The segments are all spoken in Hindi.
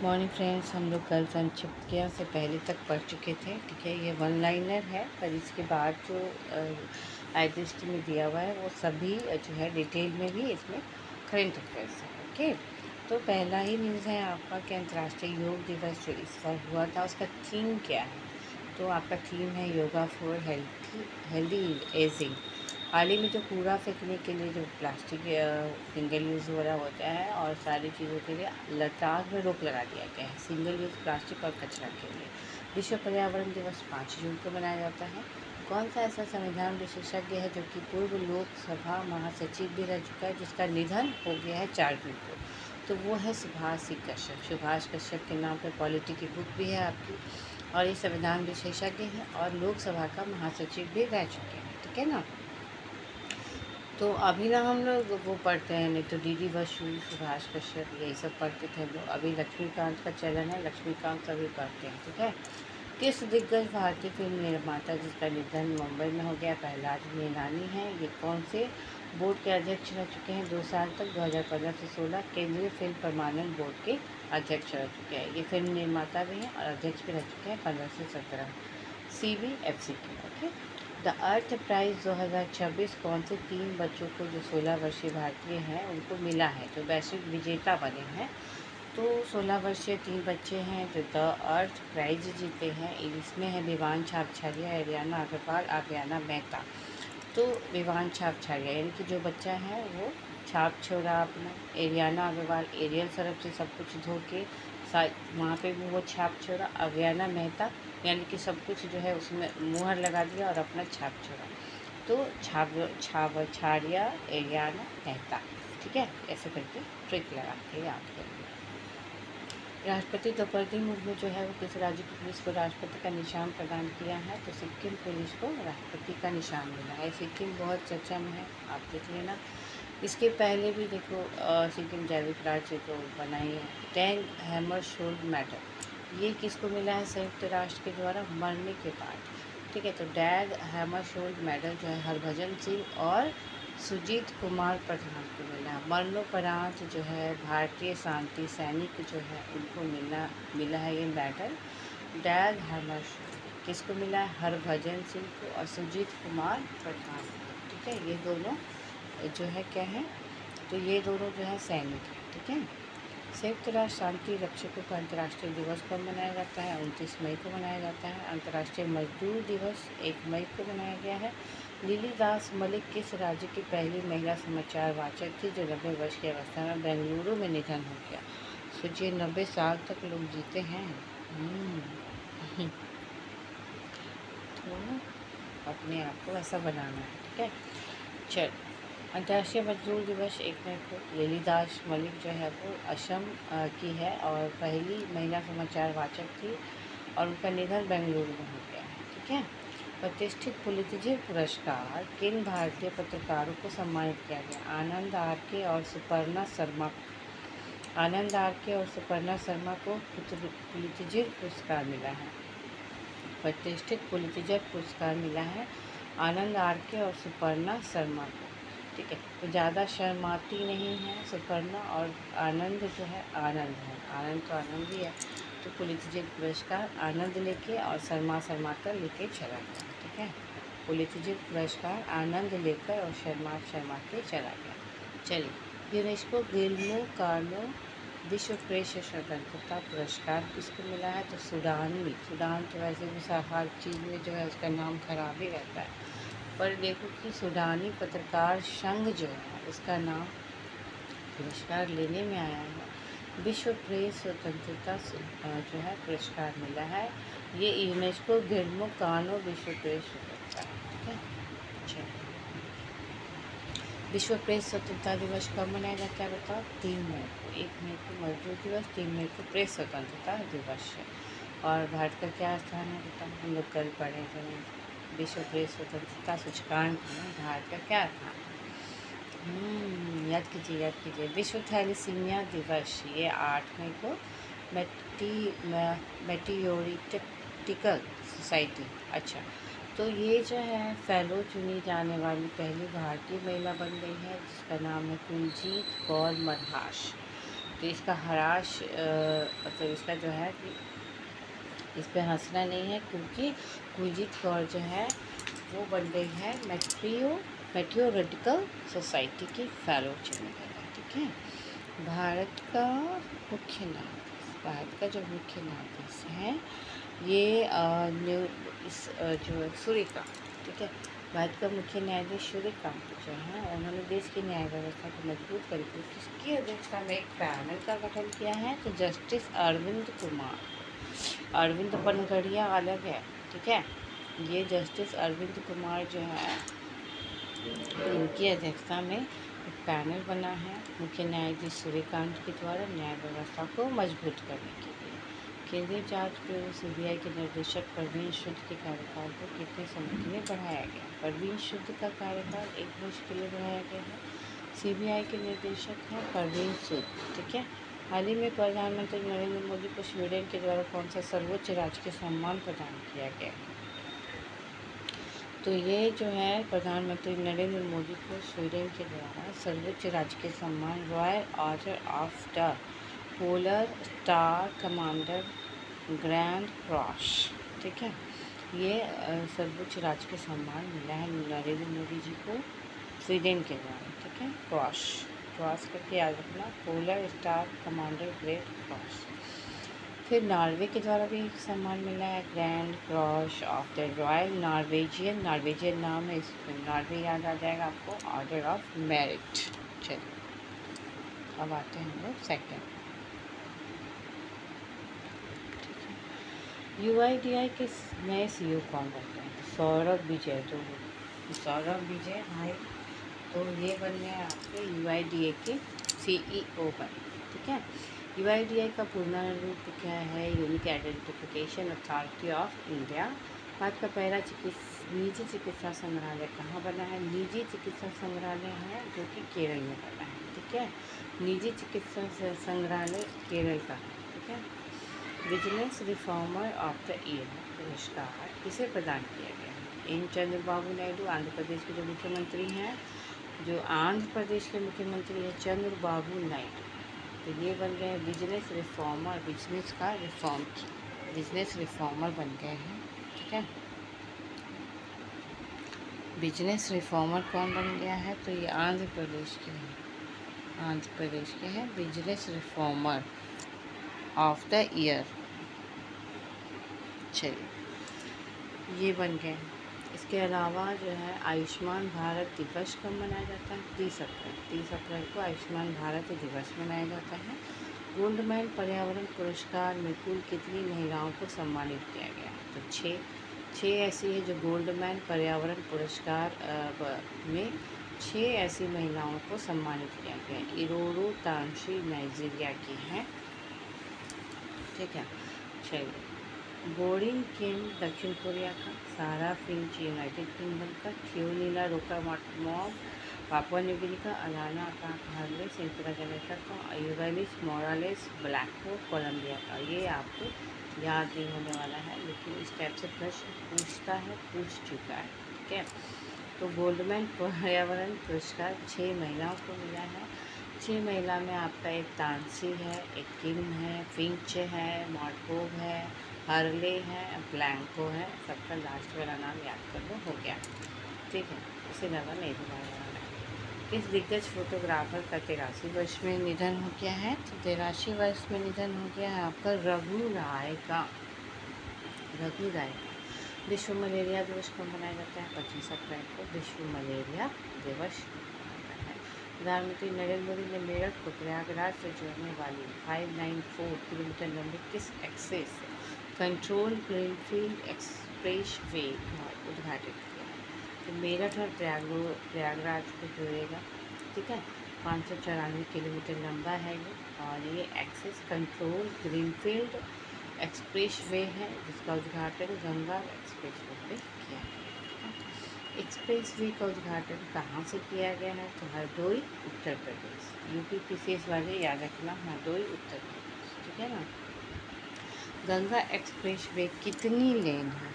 मॉर्निंग फ्रेंड्स, हम लोग कल संक्षिप्त से पहले तक पढ़ चुके थे। ठीक है, ये वन लाइनर है, पर इसके बाद जो आइडिस्ट में दिया हुआ है वो सभी जो है डिटेल में भी इसमें करेंट अफेयर्स है। ओके, तो पहला ही न्यूज़ है आपका कि अंतर्राष्ट्रीय योग दिवस जो इस बार हुआ था उसका थीम क्या है। तो आपका थीम है योगा फॉर हेल्दी एजिंग। हाल ही में जो कूड़ा फेंकने के लिए जो प्लास्टिक सिंगल यूज़ वगैरह होता है और सारी चीज़ों के लिए लद्दाख में रोक लगा दिया गया है, सिंगल यूज़ प्लास्टिक और कचरा के लिए। विश्व पर्यावरण दिवस 5 जून को मनाया जाता है। कौन सा ऐसा संविधान विशेषज्ञ है जो कि पूर्व लोकसभा महासचिव भी रह चुका है, जिसका निधन हो गया है 4 जून को? तो वो है सुभाष कश्यप। सुभाष कश्यप के नाम पर पॉलिटी की बुक भी है आपकी, और ये संविधान विशेषज्ञ हैं और लोकसभा का महासचिव भी रह चुके हैं। ठीक है ना। तो अभी ना हम लोग वो पढ़ते हैं, नहीं तो डीडी बसु, सुभाष कश्यप, यही सब पढ़ते थे हम लोग। अभी लक्ष्मीकांत का चलन है, लक्ष्मीकांत सभी पढ़ते हैं। ठीक है। किस दिग्गज भारतीय फिल्म निर्माता जिसका निधन मुंबई में हो गया? प्रहलाद नीलानी है। ये कौन से बोर्ड के अध्यक्ष रह चुके हैं 2 साल तक, 2015 से 16? केंद्रीय फिल्म प्रमाणन बोर्ड के अध्यक्ष रह चुके हैं। ये फिल्म निर्माता भी हैं और अध्यक्ष भी रह चुके हैं 15 से 17, CBFC के। ओके। द अर्थ प्राइज़ 2026 कौन से 3 बच्चों को जो 16 वर्षीय भारतीय हैं उनको मिला है, जो वैश्विक विजेता बने हैं? तो 16 वर्षीय 3 बच्चे हैं जो द अर्थ प्राइज़ जीते हैं। इसमें है विवान छापछारिया, एरियाना अग्रवाल, आर्याना मेहता। तो विवान छापछारिया यानी कि जो बच्चा है वो छाप छोड़ा अपना, एरियाना अग्रवाल एरियल सरफ से सब कुछ धो के वहाँ पे भी वो छाप छोड़ा, आर्याना मेहता यानी कि सब कुछ जो है उसमें मुहर लगा दिया और अपना छाप छोड़ा। तो छाड़िया एरियाना मेहता। ठीक है, ऐसे करके ट्रिक लगा के याद करेंगे। राष्ट्रपति द्रौपदी मुर्मू जो है वो किस राज्य की पुलिस को राष्ट्रपति का निशान प्रदान किया है? तो सिक्किम पुलिस को राष्ट्रपति का निशान मिला है। सिक्किम बहुत चर्चा में है, आप देख लेना। इसके पहले भी देखो सिक्किम जैविक राज्य को बनाई है। टैग हैमरशोल्ड मेडल ये किसको मिला है संयुक्त राष्ट्र के द्वारा मरने के बाद? ठीक है, तो डैग हैमरशोल्ड मेडल जो है हरभजन सिंह और सुजीत कुमार प्रधान को मिला। मरणोपरांत जो है भारतीय शांति सैनिक जो है उनको मिला है ये मेडल। डैग हैमरशोल्ड किसको मिला है? हरभजन सिंह को और सुजीत कुमार प्रधान को। ठीक है, ये दोनों जो है क्या है, तो ये दोनों जो है सैनिक हैं। ठीक है। संयुक्त राष्ट्र शांति रक्षकों का अंतर्राष्ट्रीय दिवस कब मनाया जाता है? 29 मई को मनाया जाता है। अंतर्राष्ट्रीय मजदूर दिवस 1 मई को मनाया गया है। लिली दास मलिक किस राज्य की पहली महिला समाचार वाचक थी जो 90 वर्ष की अवस्था में बेंगलुरु में निधन हो गया? सोचिए, 90 साल तक लोग जीते हैं। तो अपने आप को ऐसा बनाना है। ठीक है, चल। अंतर्राष्ट्रीय मजदूर दिवस 1 मई को। लिली दास मलिक जो है वो असम की है और पहली महिला समाचार वाचक थी और उनका निधन बेंगलुरु में हो गया है। ठीक है। प्रतिष्ठित पुलित्जर पुरस्कार किन भारतीय पत्रकारों को सम्मानित किया गया? आनंद आरके और सुपर्णा शर्मा को। आनंद आरके और सुपर्णा शर्मा को पुलित्जर पुरस्कार मिला है। प्रतिष्ठित पुलित्जर पुरस्कार मिला है आनंद आरके और सुपर्णा शर्मा को। ठीक है, तो ज़्यादा शर्माती नहीं है सुपर्णा, और आनंद जो है आनंद है, आनंद तो आनंद ही है। तो पुलित्जर पुरस्कार आनंद लेके और शर्मा कर लेके चला गया। ठीक है, पुलित्जर पुरस्कार आनंद लेकर और शर्मा के चला गया। चलिए, यूनेस्को गिल्मो कार्नो विश्व प्रेस स्वतंत्रता पुरस्कार किसको मिला है? तो सूडान तो वैसे भी हर चीज़ में जो है उसका नाम खराब ही रहता है, पर देखो कि सूडानी पत्रकार संघ जो है उसका नाम पुरस्कार लेने में आया है। विश्व प्रेस स्वतंत्रता जो है पुरस्कार मिला है। ये यूनेस्को गिल्मो कार्नो विश्व प्रेस स्वतंत्रता है। ठीक है, चलिए। विश्व प्रेस स्वतंत्रता दिवस कब मनाया जाता है बताओ? 3 मई को। 1 मई को मजदूर दिवस, 3 मई को प्रेस स्वतंत्रता दिवस है। और भारत का क्या स्थान है बताओ? हम लोग कल पढ़े थे विश्व प्रेस स्वतंत्रता सूचकांक में भारत का क्या स्थान है? याद कीजिए। विश्व थैलेसीमिया दिवस ये 8 मई को। मेटियोरिटिकल सोसाइटी, अच्छा, तो ये जो है फेलो चुनी जाने वाली पहली भारतीय महिला बन गई है जिसका नाम है कुलजीत कौर मरहाश। तो इसका हराश मतलब इसका जो है कि इस पे हंसना नहीं है, क्योंकि कुलजीत कौर जो है वो बन गई है मेट्रोलॉजिकल सोसाइटी की फेलो चुनी गई है। ठीक है। भारत का जो मुख्य न्यायाधीश है ये जो सूर्यकांत, ठीक है, भारत का मुख्य न्यायाधीश सूर्यकांत जो है उन्होंने देश की न्याय व्यवस्था को मजबूत करके किसकी अध्यक्षता में एक पैनल का गठन किया है, तो जस्टिस अरविंद पनगड़िया अलग है। ठीक है, ये जस्टिस अरविंद कुमार जो है इनकी अध्यक्षता में एक पैनल बना है मुख्य न्यायाधीश सूर्यकांत के द्वारा न्याय व्यवस्था को मजबूत करने के लिए। केंद्रीय जांच ब्यूरो सीबीआई के निदेशक परवीन शुद्ध के कार्यकाल को कितने समय के लिए बढ़ाया गया? परवीन शुद्ध का कार्यकाल 1 वर्ष के लिए बढ़ाया गया है। सीबीआई के निदेशक हैं परवीन शुद्ध। ठीक है। हाल ही में प्रधानमंत्री नरेंद्र मोदी को स्वीडन के द्वारा कौन सा सर्वोच्च राजकीय सम्मान प्रदान किया गया? तो ये जो है प्रधानमंत्री नरेंद्र मोदी को स्वीडन के द्वारा सर्वोच्च राजकीय सम्मान royal order of the polar star commander grand cross, ठीक है, ये सर्वोच्च राजकीय सम्मान मिला है नरेंद्र मोदी जी को स्वीडन के द्वारा। ठीक है, क्रॉस करके याद रखना, polar star commander great cross. फिर नॉर्वे के द्वारा भी एक सम्मान मिला है grand cross of the royal Norwegian नाम है, इसमें नॉर्वे याद आ जाएगा आपको, ऑर्डर ऑफ मेरिट। चलिए अब आते हैं हम लोग सेकेंड। UIDAI के नए CEO कौन बनते हैं? सौरभ विजय भाई, तो ये बन गए आपके UIDAI के CEO बने। ठीक है। UIDAI का पूर्ण रूप क्या है? Unique identification authority of India. Bharat का पहला निजी चिकित्सा संग्रहालय कहाँ बना है? निजी चिकित्सा संग्रहालय है जो कि केरल में बना है। ठीक है, निजी चिकित्सा संग्रहालय केरल का है। ठीक है। Business reformer of the year पुरस्कार किसे प्रदान किया गया है? एन चंद्रबाबू नायडू, आंध्र प्रदेश के जो मुख्यमंत्री हैं, जो आंध्र प्रदेश के मुख्यमंत्री हैं चंद्रबाबू नायडू, तो ये बन गए बिजनेस रिफॉर्मर, बिजनेस रिफॉर्मर बन गए हैं। ठीक है, बिजनेस रिफॉर्मर कौन बन गया है? तो ये आंध्र प्रदेश के हैं business reformer of the year. चलिए ये बन गए। इसके अलावा जो है आयुष्मान भारत दिवस कब मनाया जाता है? 30 अप्रैल को आयुष्मान भारत दिवस मनाया जाता है। गोल्डमैन पर्यावरण पुरस्कार में कुल कितनी महिलाओं को सम्मानित किया गया है? तो छः ऐसी है जो गोल्डमैन पर्यावरण पुरस्कार में 6 ऐसी महिलाओं को सम्मानित किया गया है। इरोरो तांशी नाइजीरिया की है। ठीक है, चलिए बोरिंग किम दक्षिण कोरिया का, सारा फिंच यूनाइटेड किंगडम का, थियोनीला रोकामॉव पापुआ न्यू गिनी का, अलाना कार्ले संयुक्त राज्य अमेरिका का, यूवेलिस मोरालेस ब्लैको कोलंबिया का। ये आपको याद नहीं होने वाला है, लेकिन इस टाइप से प्रश्न पूछ चुका है। ठीक है, तो गोल्डमैन पर्यावरण पुरस्कार 6 महिलाओं को मिला है। 6 महिला में आपका एक तानसी है, एक किम है, फिंच है, मॉर्कोव है, हर्ले है, ब्लैंको है। सबका लास्ट वाला नाम याद कर लो, हो गया। ठीक है, इसे ज़्यादा नहीं दोबारा वाला है। किस दिग्गज फोटोग्राफर का 83 वर्ष में निधन हो गया है? तो 83 वर्ष में निधन हो गया है आपका रघु राय का। विश्व मलेरिया दिवस कब मनाया जाता है? 25 अप्रैल को विश्व मलेरिया दिवस मनाया जाता है। प्रधानमंत्री नरेंद्र मोदी ने मेरठ को प्रयागराज से जोड़ने वाली 594 किलोमीटर लंबी किस access control greenfield expressway का उद्घाटन किया है? तो मेरठ और प्रयागराज को जोड़ेगा। ठीक है, 594 किलोमीटर लंबा है ये, और ये access control greenfield expressway है जिसका उद्घाटन गंगा एक्सप्रेस वे पे किया गया है। एक्सप्रेस वे का उद्घाटन कहाँ से किया गया है? तो हरदोई उत्तर प्रदेश। UPPCS वाले याद रखना, हरदोई उत्तर प्रदेश। ठीक है ना। गंगा एक्सप्रेस वे कितनी लेन है?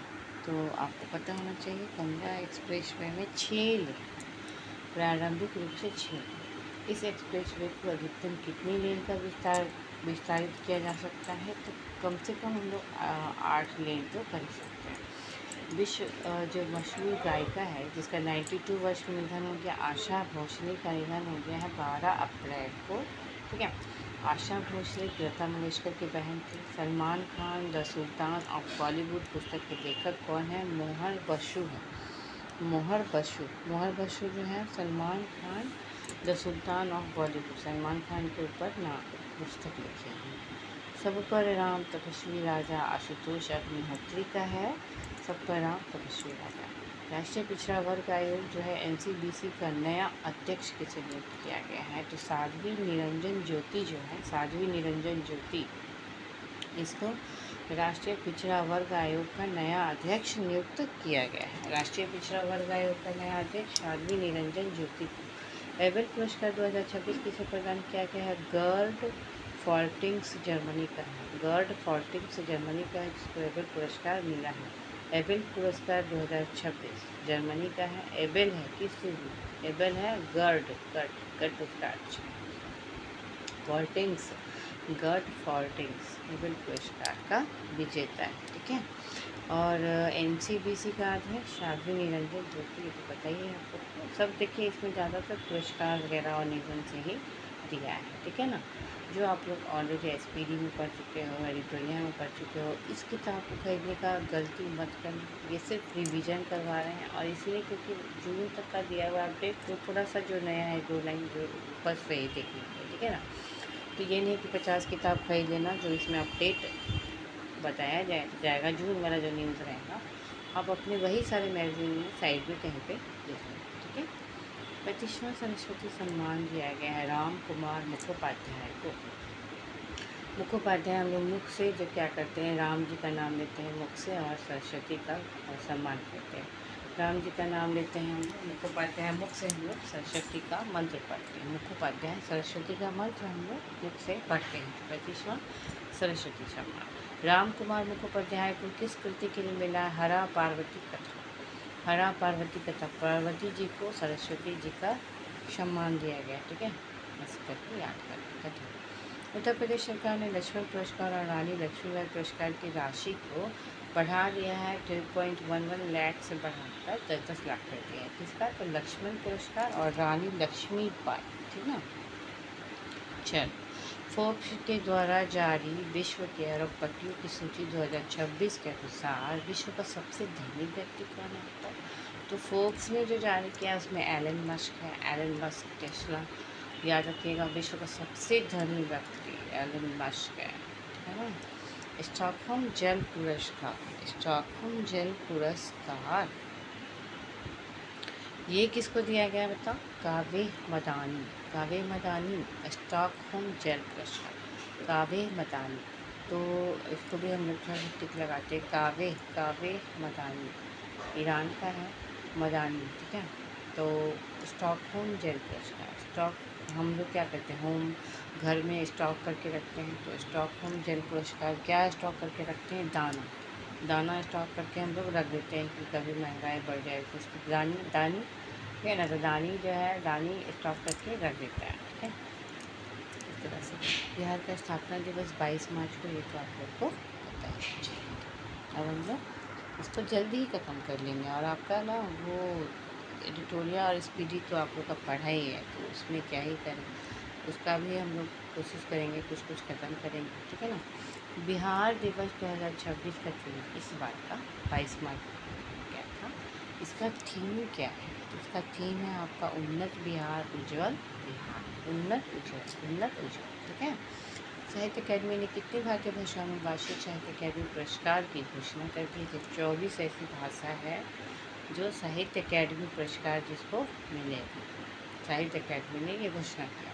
तो आपको पता होना चाहिए, गंगा एक्सप्रेस वे में 6 लेन, प्रारंभिक रूप से 6। इस एक्सप्रेसवे को अधिकतम कितनी लेन का विस्तारित किया जा सकता है? तो कम से कम हम लोग 8 लेन तो कर ही सकते हैं। विश्व जो मशहूर गायिका है जिसका 92 वर्ष में निधन हो गया, आशा भोसले का निधन हो गया है 12 अप्रैल को। ठीक है, आशा भोसले लता मंगेशकर की बहन थी। Salman Khan the sultan of Bollywood पुस्तक के लेखक कौन है? मोहर बसु है। मोहर बसु जो है Salman Khan the sultan of Bollywood, Salman Khan के ऊपर ना पुस्तक लिखे हैं। सब पर राम तपस्वी राजा आशुतोष अग्निहोत्री का है। सब पर राम तपस्वी राजा। राष्ट्रीय पिछड़ा वर्ग आयोग जो है NCBC का नया अध्यक्ष किसे नियुक्त किया गया है? तो साध्वी निरंजन ज्योति जो है, साध्वी निरंजन ज्योति, इसको राष्ट्रीय पिछड़ा वर्ग आयोग का नया अध्यक्ष नियुक्त किया गया है। राष्ट्रीय पिछड़ा वर्ग आयोग का नया अध्यक्ष साध्वी निरंजन ज्योति को। एबेल पुरस्कार 2026 किसे प्रदान किया गया है? गर्ड फॉर्टिंग्स जर्मनी का है। गर्ड फॉर्टिंग्स जर्मनी का है जिसको एबेल पुरस्कार मिला है। एबेल पुरस्कार 2026 जर्मनी का है। एबेल है किस चीज़? एबेल है गर्ड पुरस्कार। फॉर्टिंग्स, गर्ड फॉर्टिंग्स एबेल पुरस्कार का विजेता है। ठीक है, और NCBC का अध्यक्ष साध्वी निरंजन ज्योति, ये तो पता ही है आपको। सब देखिए इसमें ज़्यादातर पुरस्कार वगैरह और निधन से ही दिया है। ठीक है ना, जो आप लोग ऑलरेडी SPD में पढ़ चुके हो, एडिटोरिया में पढ़ चुके हो, इस किताब को खरीदने का गलती मत करना। ये सिर्फ रिवीजन करवा रहे हैं और इसीलिए क्योंकि जून तक का दिया हुआ अपडेट, तो थोड़ा सा जो नया है 2 लाइन जो बस वही देखने को। ठीक है ना, तो ये नहीं कि 50 किताब खरीद लेना जो इसमें अपडेट बताया जाएगा। जून वाला जो न्यूज़ रहेगा आप अपने वही सारे मैगजीन में साइड में कहीं पे देख लें। ठीक है, 25वां सरस्वती सम्मान दिया गया है राम कुमार मुखोपाध्याय को। मुखोपाध्याय हम लोग मुख से जो क्या करते हैं, राम जी का नाम लेते हैं मुख से और सरस्वती का सम्मान करते हैं। राम जी का नाम लेते हैं हम लोग, मुखोपाध्याय मुख से हम लोग सरस्वती का मंत्र पढ़ते हैं। मुखोपाध्याय सरस्वती का मंत्र हम लोग मुख से पढ़ते हैं। 25वां सरस्वती सम्मान राम कुमार मुखोपाध्याय को किस कृति के लिए मिला? हरा पार्वती कथा। हरा पार्वती कथा, पार्वती जी को सरस्वती जी का सम्मान दिया गया। ठीक है, ऐसे करके याद करने का। उत्तर प्रदेश सरकार ने लक्ष्मण पुरस्कार और रानी लक्ष्मीबाई पुरस्कार की राशि को बढ़ा दिया है। 2.11 लाख से बढ़ाकर 10 लाख कर दिया है। किसका? तो लक्ष्मण पुरस्कार और रानी लक्ष्मीबाई। ठीक ना, चल फोर्ब्स के द्वारा जारी विश्व के अरबपतियों की सूची 2026 के अनुसार विश्व का सबसे धनी व्यक्ति कौन है? तो फोर्ब्स ने जो जारी किया उसमें एलन मस्क है। एलन मस्क, टेस्ला, याद रखिएगा विश्व का सबसे धनी व्यक्ति एलन मस्क है ना। स्टॉकहोम जल पुरस्कार, स्टॉकहोम जल पुरस्कार ये किसको दिया गया बताओ? काव्य मदानी, काव्य मदानी स्टॉकहोम जल पुरस्कार, काव्य मदानी। तो इसको भी हम लोग टिक लगाते हैं। काव्य मदानी ईरान का है, मदानी। ठीक है, तो स्टॉकहोम जल पुरस्कार। स्टॉक हम लोग क्या करते हैं, होम घर में स्टॉक करके रखते हैं। तो स्टॉकहोम जल पुरस्कार क्या स्टॉक करके रखते हैं? दाना स्टॉक करके हम लोग रख देते हैं कि कभी महंगाई बढ़ जाए तो उसकी दानी है ना, तो दानी जो है दानी स्टॉक करके रख देता है। ठीक है, इस तरह से बिहार का स्थापना दिवस 22 मार्च को, ये तो आप लोग को पता है। अब हम लोग इसको जल्दी ही ख़त्म कर लेंगे और आपका ना वो एडिटोरिया और SPD तो आप लोग का पढ़ा ही है, तो उसमें क्या ही करें, उसका भी हम लोग कोशिश करेंगे कुछ ख़त्म करेंगे। ठीक है ना, बिहार दिवस 2026 का थीम इस बार का 22 मार्च क्या था, इसका थीम क्या है? तो इसका थीम है आपका उन्नत बिहार, उज्जवल बिहार, उन्नत उज्जवल। ठीक है, साहित्य अकेडमी ने कितनी भारतीय भाषाओं में वार्षिक साहित्य अकेडमी पुरस्कार की घोषणा कर दी? तो 24 ऐसी भाषा है जो साहित्य अकेडमी पुरस्कार जिसको मिलेगा। साहित्य अकेडमी ने ये घोषणा किया।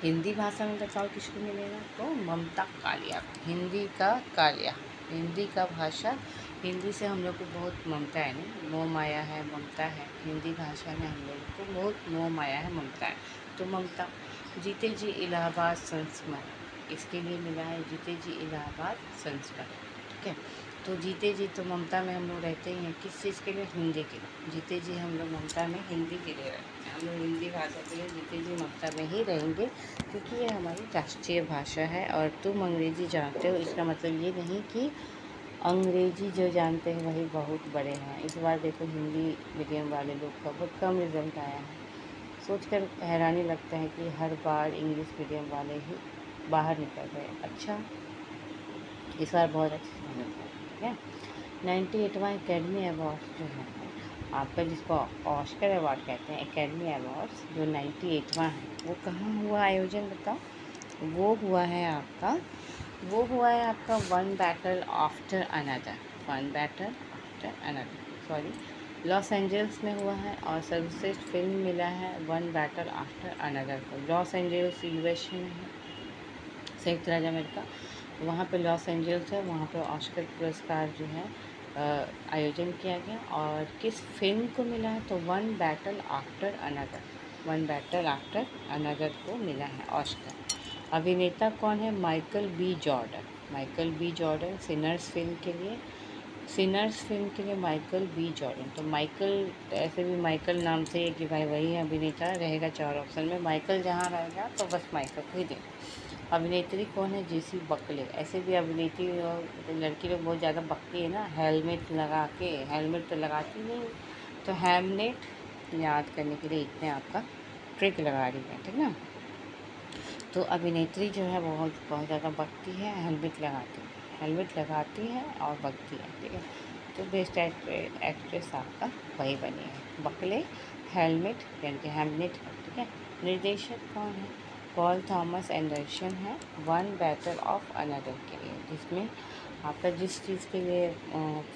हिंदी भाषा में बताओ किसको मिलेगा? तो ममता कालिया, हिंदी का कालिया, हिंदी का भाषा, हिंदी से हम लोग को बहुत ममता है ना, मोह माया है, ममता है। हिंदी भाषा में हम लोग को बहुत मोह माया है, ममता है, तो ममता। जीते जी इलाहाबाद संस्मरण, इसके लिए मिला है जीते जी इलाहाबाद संस्मरण। ठीक है। तो जीते जी तो ममता में हम लोग रहते ही हैं, किस चीज़ के लिए? हिंदी के लिए। जीते जी हम लोग ममता में हिंदी के लिए रहते हैं, हम लोग हिंदी भाषा के लिए जीते जी ममता में ही रहेंगे, क्योंकि ये हमारी राष्ट्रीय भाषा है। और तुम अंग्रेज़ी जानते हो, इसका मतलब ये नहीं कि अंग्रेज़ी जो जानते हैं वही बहुत बड़े हैं। इस बार देखो हिंदी मीडियम वाले लोग का बहुत कम रिजल्ट आया है। सोचकर हैरानी लगता है कि हर बार इंग्लिश मीडियम वाले ही बाहर निकल रहे हैं। अच्छा, इस बार बहुत अच्छी मेहनत है, ठीक है। 98वां एकेडमी अवार्ड जो है आपका, जिसको ऑस्कर अवार्ड कहते हैं, एकेडमी अवार्ड्स जो 98वां है, वो कहाँ हुआ आयोजन बताओ? वो हुआ है आपका one battle after another, one battle after another, sorry, Los Angeles में हुआ है। और सर्वश्रेष्ठ फिल्म मिला है वन बैटल आफ्टर अनदर को। लॉस एंजल्स यूएसए में है, संयुक्त राज्य अमेरिका, वहाँ पे लॉस एंजल्स है, वहाँ पे ऑस्कर पुरस्कार जो है आयोजन किया गया। और किस फिल्म को मिला है? तो one battle after another, one battle after another को मिला है ऑस्कर। अभिनेता कौन है? Michael B Jordan, Michael B Jordan Sinners film के लिए माइकल बी जॉर्डन। तो माइकल, ऐसे भी माइकल नाम से है कि भाई वही अभिनेता रहेगा 4 ऑप्शन में, माइकल जहाँ रहेगा तो बस माइकल को ही देना। अभिनेत्री कौन है? जेसी बकले। ऐसे भी अभिनेत्री और लड़की लोग बहुत ज़्यादा बकती है ना, हेलमेट लगा के, हेलमेट तो लगाती नहीं, तो हेमनेट याद करने के लिए इतने आपका ट्रिक लगा रही है, ठीक ना। तो अभिनेत्री जो है बहुत बहुत ज़्यादा बकती है, हेलमेट लगाती है और बकती है, ठीक है। तो बेस्ट एक्ट्रेस आपका वही बनी है, बकले, हेलमेट यानी कि हेमनेट, ठीक है। निर्देशक कौन है? पॉल थॉमस एंडरसन है, वन बैटल ऑफ अनदर के लिए, जिसमें आपका जिस चीज़ के लिए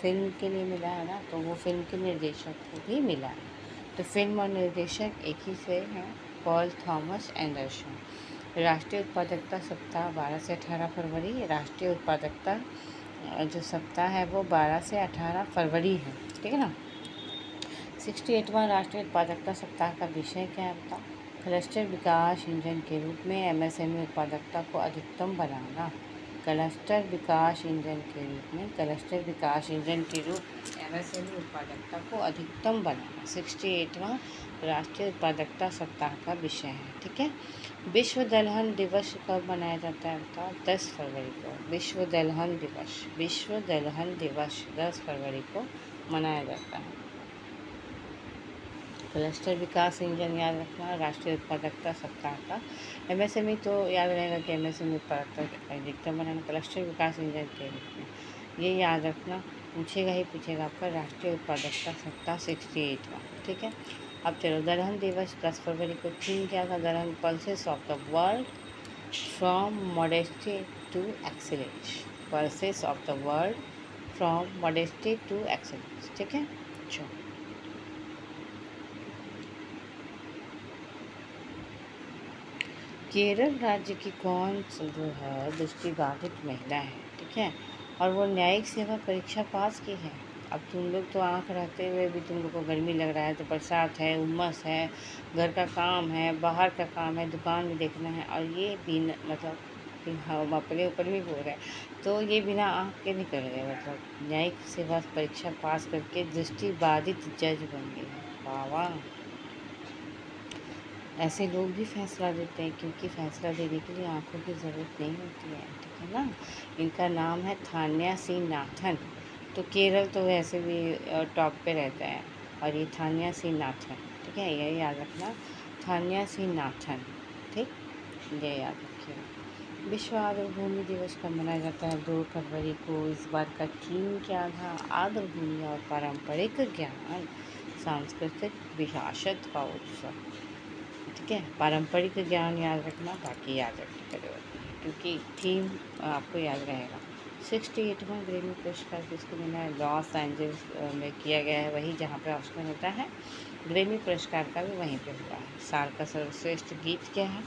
फिल्म के लिए मिला है ना, तो वो फिल्म के निर्देशक को भी मिला है। तो फिल्म और निर्देशक एक ही से हैं, पॉल थॉमस एंडरसन। राष्ट्रीय उत्पादकता सप्ताह 12 से 18 फरवरी, राष्ट्रीय उत्पादकता जो सप्ताह है वो 12 से 18 फरवरी है, ठीक है ना। 68वां राष्ट्रीय उत्पादकता सप्ताह का विषय क्या है बताओ? क्लस्टर विकास इंजन के रूप में एमएसएमई उत्पादकता को अधिकतम बनाना। क्लस्टर विकास इंजन के रूप में एमएसएमई उत्पादकता को अधिकतम बनाना 68वां राष्ट्रीय उत्पादकता सप्ताह का विषय है, ठीक है। विश्व दलहन दिवस कब मनाया जाता है बताओ? 10 फरवरी को। विश्व दलहन दिवस 10 फरवरी को मनाया जाता है। क्लस्टर विकास इंजन याद रखना, राष्ट्रीय उत्पादकता सप्ताह का। एमएसएमई तो याद रहेगा कि एमएसएमई उत्पादकता अधिकतम बनाना, क्लस्टर विकास इंजन के रूप में, ये याद रखना, पूछेगा ही पूछेगा आपका राष्ट्रीय उत्पादकता सप्ताह 68वां, ठीक है। अब चलो, दलहन दिवस 10 फरवरी को थीम क्या था? दलहन pulses of the world from modesty to excellence, pulses of the world from modesty to excellence, ठीक है। चलो, केरल राज्य की कौन जो है दृष्टिबाधित महिला है, ठीक है, और वो न्यायिक सेवा परीक्षा पास की है। अब तुम लोग तो आँख रहते हुए भी तुम लोग को गर्मी लग रहा है, तो बरसात है, उमस है, घर का काम है, बाहर का काम है, दुकान भी देखना है, और ये बिना मतलब कि हम अपने ऊपर भी बोल रहे हैं, तो ये बिना आँख के निकल गए, मतलब न्यायिक सेवा परीक्षा पास करके दृष्टिबाधित जज बन गई है। वाह वाह, ऐसे लोग भी फैसला देते हैं, क्योंकि फैसला देने के लिए आँखों की ज़रूरत नहीं होती है, ठीक है ना। इनका नाम है थान्या सी नाथन। तो केरल तो वैसे भी टॉप पे रहता है, और ये थान्या सी नाथन, ठीक है, ये याद रखना, थान्या सी नाथन, ठीक, ये याद रखिएगा। विश्व आर्द्रभूमि दिवस कब मनाया जाता है? 2 फरवरी को। इस बार का थीम क्या था? आर्द्रभूमि और पारंपरिक ज्ञान, सांस्कृतिक विरासत का उत्सव, ठीक है। पारंपरिक ज्ञान याद रखना, बाकी याद रखने का जरूरत नहीं, क्योंकि थीम आपको याद रहेगा। 68वां ग्रैमी पुरस्कार किसको मिला है? लॉस एंजल्स में किया गया है, वही जहाँ पे ऑस्कर होता है। ग्रैमी पुरस्कार का भी वहीं पे हुआ है। साल का सर्वश्रेष्ठ गीत क्या है?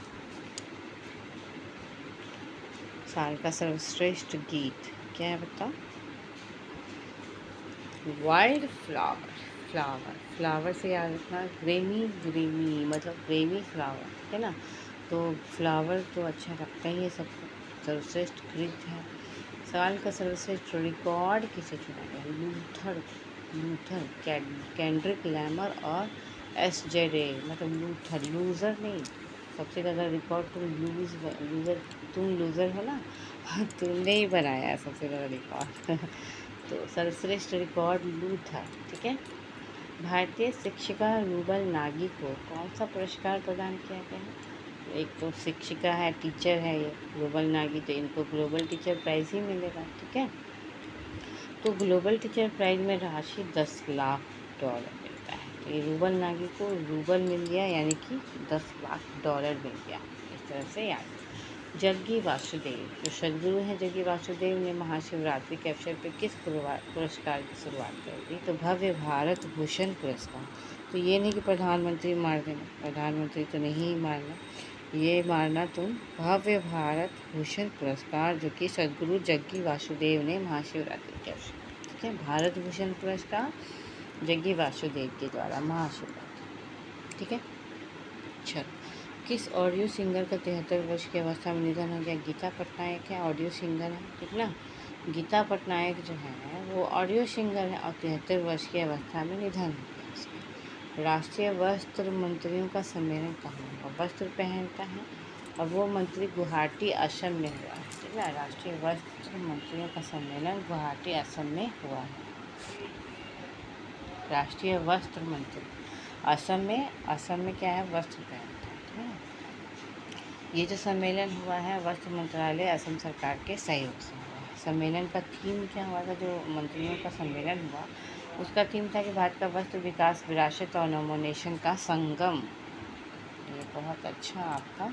साल का सर्वश्रेष्ठ गीत क्या है बताओ? वाइल्ड फ्लावर, फ्लावर से याद रखना, ग्रेमी मतलब ग्रेमी फ्लावर, है ना। तो फ्लावर तो अच्छा लगता ही है सबको, सर्वश्रेष्ठ गीत है साल का सर्वश्रेष्ठ रिकॉर्ड किसे चुना गया? लूथर केंड्रिक लैमर और SJ, मतलब लूथर, लूज़र नहीं। सबसे ज़्यादा रिकॉर्ड तुम लूज़र हो ना। तुमने ही बनाया है सबसे ज़्यादा रिकॉर्ड। तो सर्वश्रेष्ठ रिकॉर्ड लूथर, ठीक है। भारतीय शिक्षिका रूबल नागी को कौन सा पुरस्कार प्रदान किया गया है? एक तो शिक्षिका है, टीचर है ये रूबल नागी, तो इनको ग्लोबल टीचर प्राइज़ ही मिलेगा, ठीक है। तो ग्लोबल टीचर प्राइज़ में राशि $10 लाख मिलता है। तो ये रूबल नागी को रूबल मिल गया, यानी कि $10 लाख मिल गया। इस तरह से याद। जग्गी वासुदेव, जो सदगुरु हैं जग्गी वासुदेव, ने महाशिवरात्रि के अवसर पर किस पुरस्कार की शुरुआत कर दी? तो भव्य भारत भूषण पुरस्कार। तो ये नहीं कि प्रधानमंत्री मार देना, प्रधानमंत्री तो नहीं मारना, ये मारना तुम भव्य भारत भूषण पुरस्कार, जो कि सदगुरु जग्गी वासुदेव ने महाशिवरात्रि के अवसर, ठीक है। भारत भूषण पुरस्कार जग्गी वासुदेव के द्वारा महाशिवरात्रि, ठीक है। चलो, किस ऑडियो सिंगर का 73 वर्ष की अवस्था में निधन हो गया? गीता पटनायक है, ऑडियो सिंगर है, ठीक ना। गीता पटनायक जो है वो ऑडियो सिंगर है और 73 वर्ष की अवस्था में निधन हो गया उसका। राष्ट्रीय वस्त्र मंत्रियों का सम्मेलन कहाँ हुआ? वस्त्र पहनता है और वो मंत्री गुवाहाटी असम में हुआ है, ठीक है। राष्ट्रीय वस्त्र मंत्रियों का सम्मेलन गुवाहाटी असम में हुआ है। राष्ट्रीय वस्त्र मंत्री असम में क्या है? वस्त्र पहनता है, ठीक है। ये जो सम्मेलन हुआ है वस्त्र मंत्रालय असम सरकार के सहयोग से हुआ है। सम्मेलन का थीम क्या हुआ था? जो मंत्रियों का सम्मेलन हुआ उसका थीम था कि भारत का वस्त्र विकास, विरासत और नवोन्मेष का संगम। ये बहुत अच्छा आपका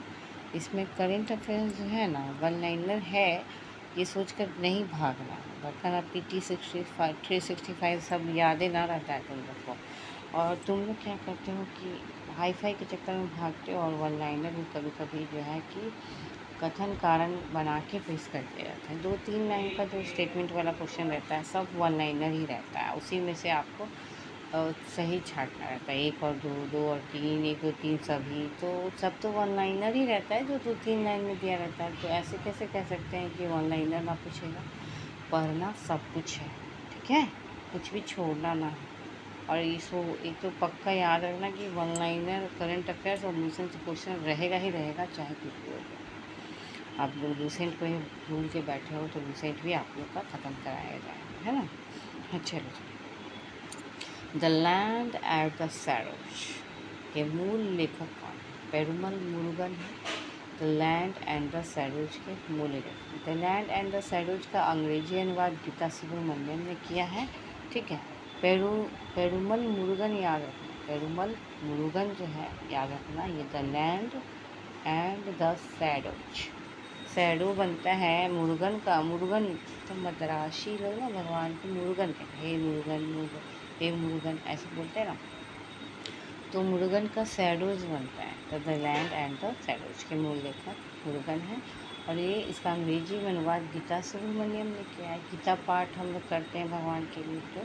इसमें करेंट अफेयर्स जो है ना, वन लाइनर है, ये सोचकर नहीं भागना, वरना PT 65 365 सब यादें ना रहता है तुम लोग को। और तुम लोग क्या करते हो कि हाई फाई के चक्कर में भागते हो और वन लाइनर भी कभी कभी जो है कि कथन कारण बना के पेश करते रहते हैं। 2-3 लाइन का जो स्टेटमेंट वाला क्वेश्चन रहता है सब वन लाइनर ही रहता है, उसी में से आपको सही छांटना रहता है। 1 और 2, 2 और 3, 1, 2, 3 सभी, तो सब तो वन लाइनर ही रहता है जो 2-3 लाइन में दिया रहता है। तो ऐसे कैसे कह सकते हैं कि वन लाइनर ना पूछेगा? पढ़ना सब कुछ है, ठीक है, कुछ भी छोड़ना ना है। और इसको एक तो पक्का याद रखना कि वन लाइनर करंट अफेयर्स और मिशन से क्वेश्चन रहेगा ही रहेगा, चाहे कुछ भी हो जाए। आप लोग लूसेंट को ही भूल के बैठे हो तो लूसेंट भी आप लोग का ख़त्म कराया जाएगा, है ना। चलो, द लैंड एट द सैरोज के मूल लेखक कौन है? पेरुमल मुरुगन है। द लैंड एंड द सैरोज के मूल लेखक। द लैंड एंड द सैरोज का अंग्रेजी अनुवाद गीता सुब्रमण्यम ने किया है, ठीक है। पेरुमल मुरुगन याद रखना, पेरुमल मुरुगन जो है याद रखना, ये द लैंड एंड द सैरोज। सैडो बनता है मुरुगन का, मुरुगन तो मद्रासी लोग ना भगवान को मुरुगन कहते हैं, हे मुरुगन, हे मुरुगन ऐसे बोलते हैं ना, तो मुरुगन का सैडोज बनता है। तो द लैंड एंड द सैडोज के मूल लेखक मुरुगन है। और ये इसका अंग्रेजी में अनुवाद गीता सुब्रमण्यम ने किया है। गीता पाठ हम लोग करते हैं भगवान के लिए, तो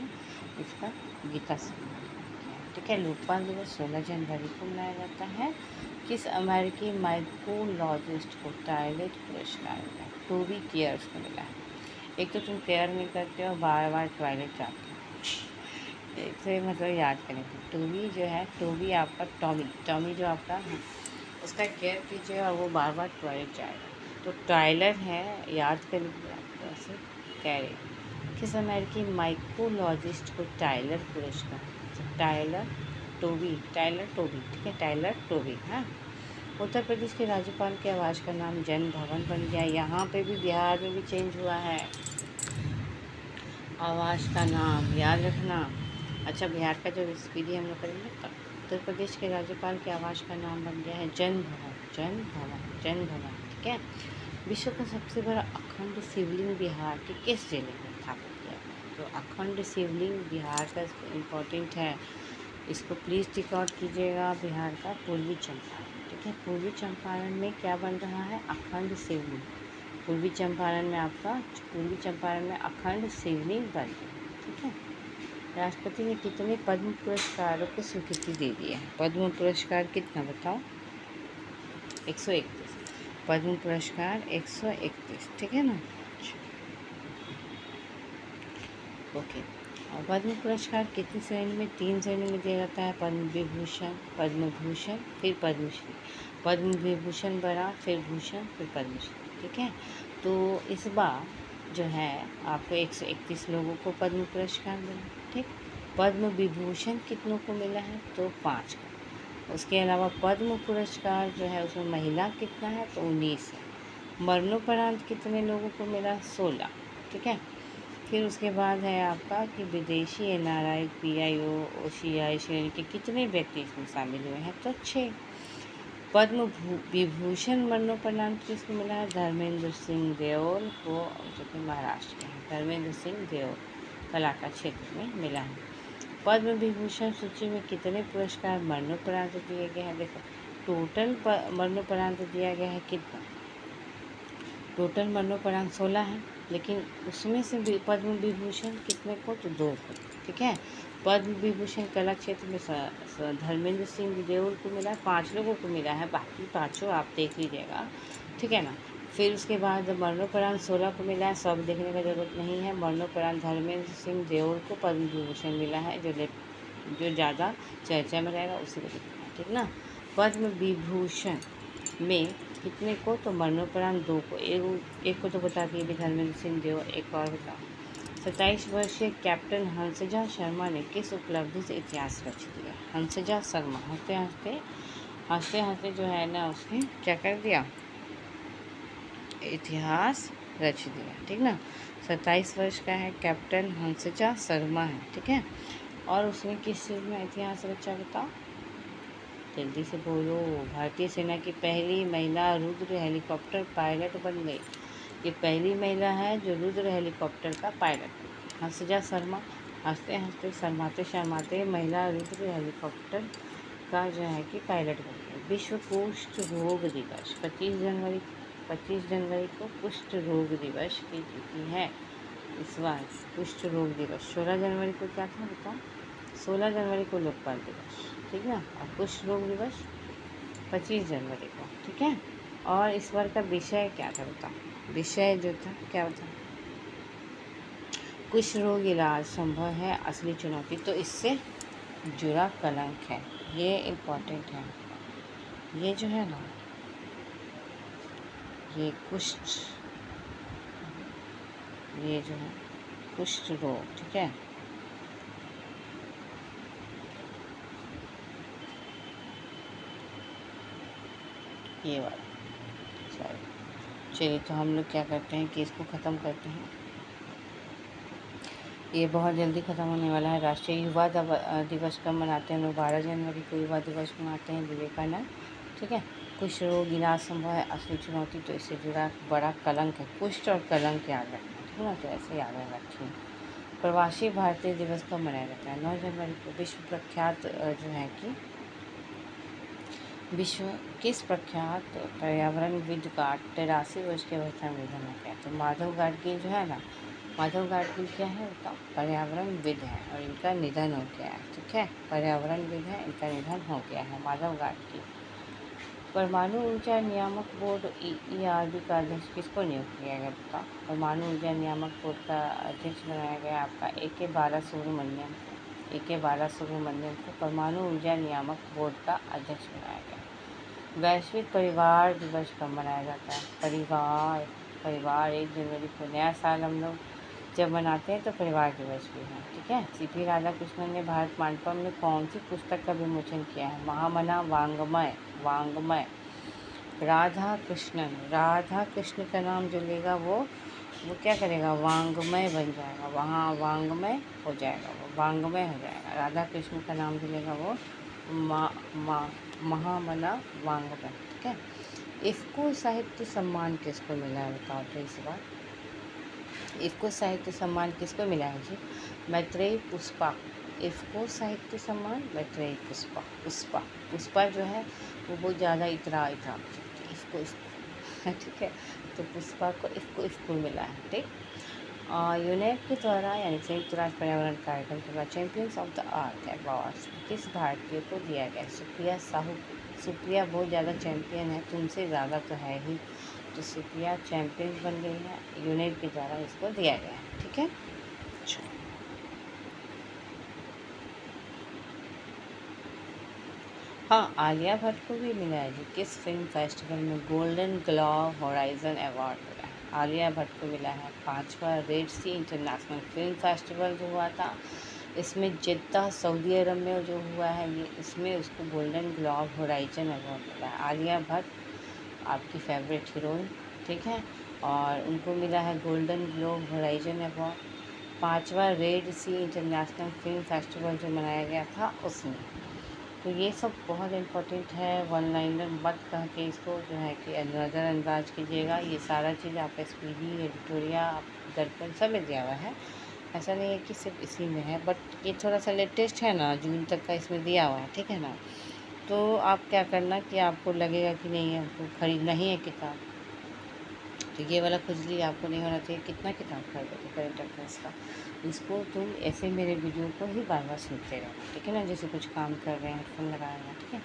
इसका गीता सुब्रमण्यम ने किया है, ठीक है। लोकपाल दिवस 16 जनवरी को मनाया जाता है। किस अमेरिकी माइकोलॉजिस्ट को टॉयलेट पुरस्कार मिला? टोबी केयर्स को मिला है। एक तो तुम केयर नहीं करते हो, बार बार टॉयलेट जाते हो, एक से मतलब याद करें तो टोबी जो है, टोबी आपका टॉमी जो आपका है उसका केयर कीजिए और वो बार बार टॉयलेट जाएगा। तो टाइलर है, याद कर लीजिए आप ऐसे कह रहे। किस अमेरिकी माइकोलॉजिस्ट को टाइलर पुरस्कार? टाइलर टोबी, ठीक है, टाइलर टोबी। हाँ, उत्तर प्रदेश के राज्यपाल के आवास का नाम जन भवन बन गया। यहाँ पे भी बिहार में भी चेंज हुआ है आवास का नाम, याद रखना। अच्छा, बिहार का जो रेसिपी हम लोग करेंगे तब। उत्तर प्रदेश के राज्यपाल के आवास का नाम बन गया है जन भवन, ठीक है। विश्व का सबसे बड़ा अखंड शिवलिंग बिहार के किस जिले में स्थापित किया गया? तो अखंड शिवलिंग बिहार का इम्पोर्टेंट है, इसको प्लीज़ टिक आउट कीजिएगा। बिहार का पूर्वी चंपारण, ठीक है। पूर्वी चंपारण में क्या बन रहा है? अखंड शिवलिंग। पूर्वी चंपारण में अखंड शिवलिंग बन रही है, ठीक है। राष्ट्रपति ने कितने पद्म पुरस्कारों को स्वीकृति दे दी है? पद्म पुरस्कार कितना बताओ? 131 पद्म पुरस्कार, 131, ठीक है ना। ओके। और पद्म पुरस्कार कितनी श्रेणी में? 3 श्रेणी में दिया जाता है, पद्म विभूषण, पद्म भूषण, फिर पद्मश्री। पद्म विभूषण बड़ा, फिर भूषण, फिर पद्मश्री, ठीक है। तो इस बार जो है आपको 131 लोगों को पद्म पुरस्कार मिला, ठीक। पद्म विभूषण कितनों को मिला है? तो 5 को। उसके अलावा पद्म पुरस्कार जो है उसमें महिला कितना है? तो 19 है। मरणोपरांत कितने लोगों को मिला? 16, ठीक है। फिर उसके बाद है आपका कि विदेशी NRI PIO OCI श्रेणी के कितने व्यक्ति इसमें शामिल हुए हैं? तो 6। पद्म विभूषण मरणोपरांत किसको मिला है? धर्मेंद्र सिंह देओल को, जो कि महाराष्ट्र के हैं। धर्मेंद्र सिंह देओल कला का क्षेत्र में मिला है। पद्म विभूषण सूची में कितने पुरस्कार मरणोपरांत दिए गए हैं? देखो टोटल मरणोपरांत दिया गया है कितना? टोटल मरणोपरांत 16 है, लेकिन उसमें से भी पद्म विभूषण कितने को? तो 2 को, ठीक है। पद्म विभूषण कला क्षेत्र में धर्मेंद्र सिंह देओल को मिला है, 5 लोगों को मिला है, बाकी 5 आप देख लीजिएगा, ठीक है ना। फिर उसके बाद मरणोपरांत 16 को मिला है, सब देखने का जरूरत नहीं है। मरणोपरांत धर्मेंद्र सिंह देओल को पद्म विभूषण मिला है, जो ज़्यादा चर्चा में रहेगा उसी को देखना है, ठीक ना। पद्म विभूषण में कितने को? तो मरणोपरांत 2 को। एक को तो बता दिए भी धर्मेंद्र सिंह देओल, एक और बताओ। 27 वर्षीय कैप्टन हंसजा शर्मा ने किस उपलब्धि से इतिहास रच दिया? हंसजा शर्मा हंसते हंसते जो है ना उसने क्या कर दिया? इतिहास रच दिया, ठीक ना। 27 वर्ष का है, कैप्टन हंसजा शर्मा है, ठीक है। और उसने किस चीज़ में इतिहास रचा बताओ? जल्दी से बोलो। भारतीय सेना की पहली महिला रुद्र हेलीकॉप्टर पायलट बन गई। ये पहली महिला है जो रुद्र हेलीकॉप्टर का पायलट। हंसजा शर्मा हंसते हंसते शर्माते शर्माते महिला रुद्र हेलीकॉप्टर का जो है कि पायलट बन गई। विश्व कुष्ठ रोग दिवस 25 जनवरी को कुष्ठ रोग दिवस की तिथि है इस बार। कुष्ठ रोग दिवस 16 जनवरी को क्या था बताओ? 16 जनवरी को लोकपाल दिवस, ठीक ना। और कुष्ठ रोग दिवस 25 जनवरी को, ठीक है। और इस बार का विषय क्या था बताओ? विषय जो था क्या था? कुष्ठ रोग इलाज संभव है, असली चुनौती। तो इससे जुड़ा कलंक है, ये इम्पोर्टेंट है। ये जो है ना, ये कुष्ठ, ये जो है कुष्ठ रोग, ठीक है। ये वाला चलिए, तो हम लोग क्या करते हैं कि इसको ख़त्म करते हैं। ये बहुत जल्दी ख़त्म होने वाला है। राष्ट्रीय युवा दिवस कब मनाते हैं? लोग 12 जनवरी को युवा दिवस मनाते हैं, विवेकानंद, ठीक है। कुष्ठ रोग इलाज संभव है, असली चुनौती। तो इससे जुड़ा बड़ा कलंक है, कुष्ठ और कलंक याद रखना, ठीक है ना। तो ऐसे याद रखिए। प्रवासी भारतीय दिवस कब मनाया जाता है? 9 जनवरी को। विश्व प्रख्यात जो है कि किस प्रख्यात पर्यावरणविद का 83 वर्ष की अवस्था में निधन हो गया? तो माधव गाडगिल जो है ना, माधव गाडगिल क्या है बताओ? पर्यावरणविद है और इनका निधन हो गया है, ठीक है। पर्यावरणविद है, इनका निधन हो गया है, माधव गाडगिल। परमाणु ऊर्जा नियामक बोर्ड EERB का अध्यक्ष किसको नियुक्त किया गया बताओ? परमाणु ऊर्जा नियामक बोर्ड का अध्यक्ष बनाया गया आपका AK बालासुब्रमण्यम को। AK बालासुब्रमण्यम को परमाणु ऊर्जा नियामक बोर्ड का अध्यक्ष बनाया गया। वैश्विक परिवार दिवस कब मनाया जाता है? परिवार 1 जनवरी को। नया साल हम लोग जब मनाते हैं तो परिवार दिवस भी है, ठीक है। CP राधाकृष्णन ने भारत मंडपम में कौन सी पुस्तक का विमोचन किया है? महामना वाङ्मय। राधा कृष्ण का नाम जो लेगा वो क्या करेगा? वाङ्मय बन जाएगा, वहाँ वाङ्मय हो जाएगा, वो वाङ्मय हो जाएगा। राधा कृष्ण का नाम जो लेगा वो महामना वाङ्मय, ठीक है। इफ़्को साहित्य सम्मान किसको मिला है बताओ? तो इस बार इफ़्को साहित्य सम्मान किसको मिला है जी? मैत्रेयी पुष्पा। इफ़्को साहित्य सम्मान मैत्रेयी पुष्पा जो है वो बहुत ज़्यादा इतरा इसको ठीक है। तो पुष्पा को इफ़्को मिला है, ठीक। यूनेप के द्वारा यानी संयुक्त राष्ट्र पर्यावरण कार्यक्रम के द्वारा champions of the earth award किस भारतीय को दिया गया? सुप्रिया साहू। सुप्रिया बहुत ज़्यादा चैंपियन है, तुमसे ज़्यादा तो है ही, तो सुप्रिया चैंपियन बन गई है, यूनेप के द्वारा इसको दिया गया है, ठीक है। हाँ, आलिया भट्ट को भी मिला है जी। किस फिल्म फेस्टिवल में गोल्डन ग्लोब होराइजन अवार्ड मिला है? आलिया भट्ट को मिला है 5वां Red Sea international film festival जो हुआ था, इसमें जिद्दा सऊदी अरब में जो हुआ है, ये इसमें उसको गोल्डन ग्लोब होराइजन अवार्ड मिला है। आलिया भट्ट आपकी फेवरेट हीरोइन, ठीक है, और उनको मिला है गोल्डन ग्लोब होराइजन अवार्ड 5वां Red Sea international film festival जो मनाया गया था उसमें। तो ये सब बहुत इम्पोर्टेंट है। वन लाइनर मत कह के इसको जो है कि नज़रअंदाज कीजिएगा। ये सारा चीज़ आप स्पीडी एडिटोरिया दर्पण सब में दिया हुआ है, ऐसा नहीं है कि सिर्फ इसी में है, बट ये थोड़ा सा लेटेस्ट है ना, जून तक का इसमें दिया हुआ है, ठीक है ना। तो आप क्या करना कि आपको लगेगा कि नहीं है, हमको खरीदना ही है किताब, तो ये वाला खुजली आपको नहीं होना चाहिए। कितना किताब खरीदोगे करंट अफेयर्स का, इसको तुम ऐसे मेरे वीडियो को ही बार बार सुनते रहो, ठीक है ना। जैसे कुछ काम कर रहे हैं, हेडफोन लगाए हैं, ठीक है,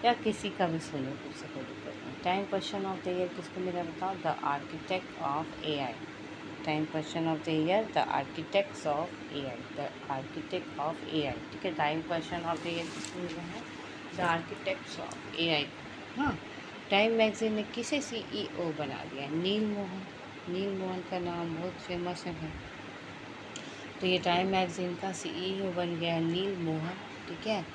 या किसी का भी सुनो, उससे कोई दिक्कत नहीं। Time question of the year किसको मेरा बताओ? The architect of AI। Time question of the year the architects of AI, the architect of AI, ठीक है। Time question of the year किसको मिला है? The architects of AI। हाँ, टाइम मैगजीन ने किसे CEO बना दिया? नील मोहन। नील मोहन का नाम बहुत फेमस है भाई, तो ये टाइम मैगजीन का CEO बन गया है नील मोहन, ठीक है।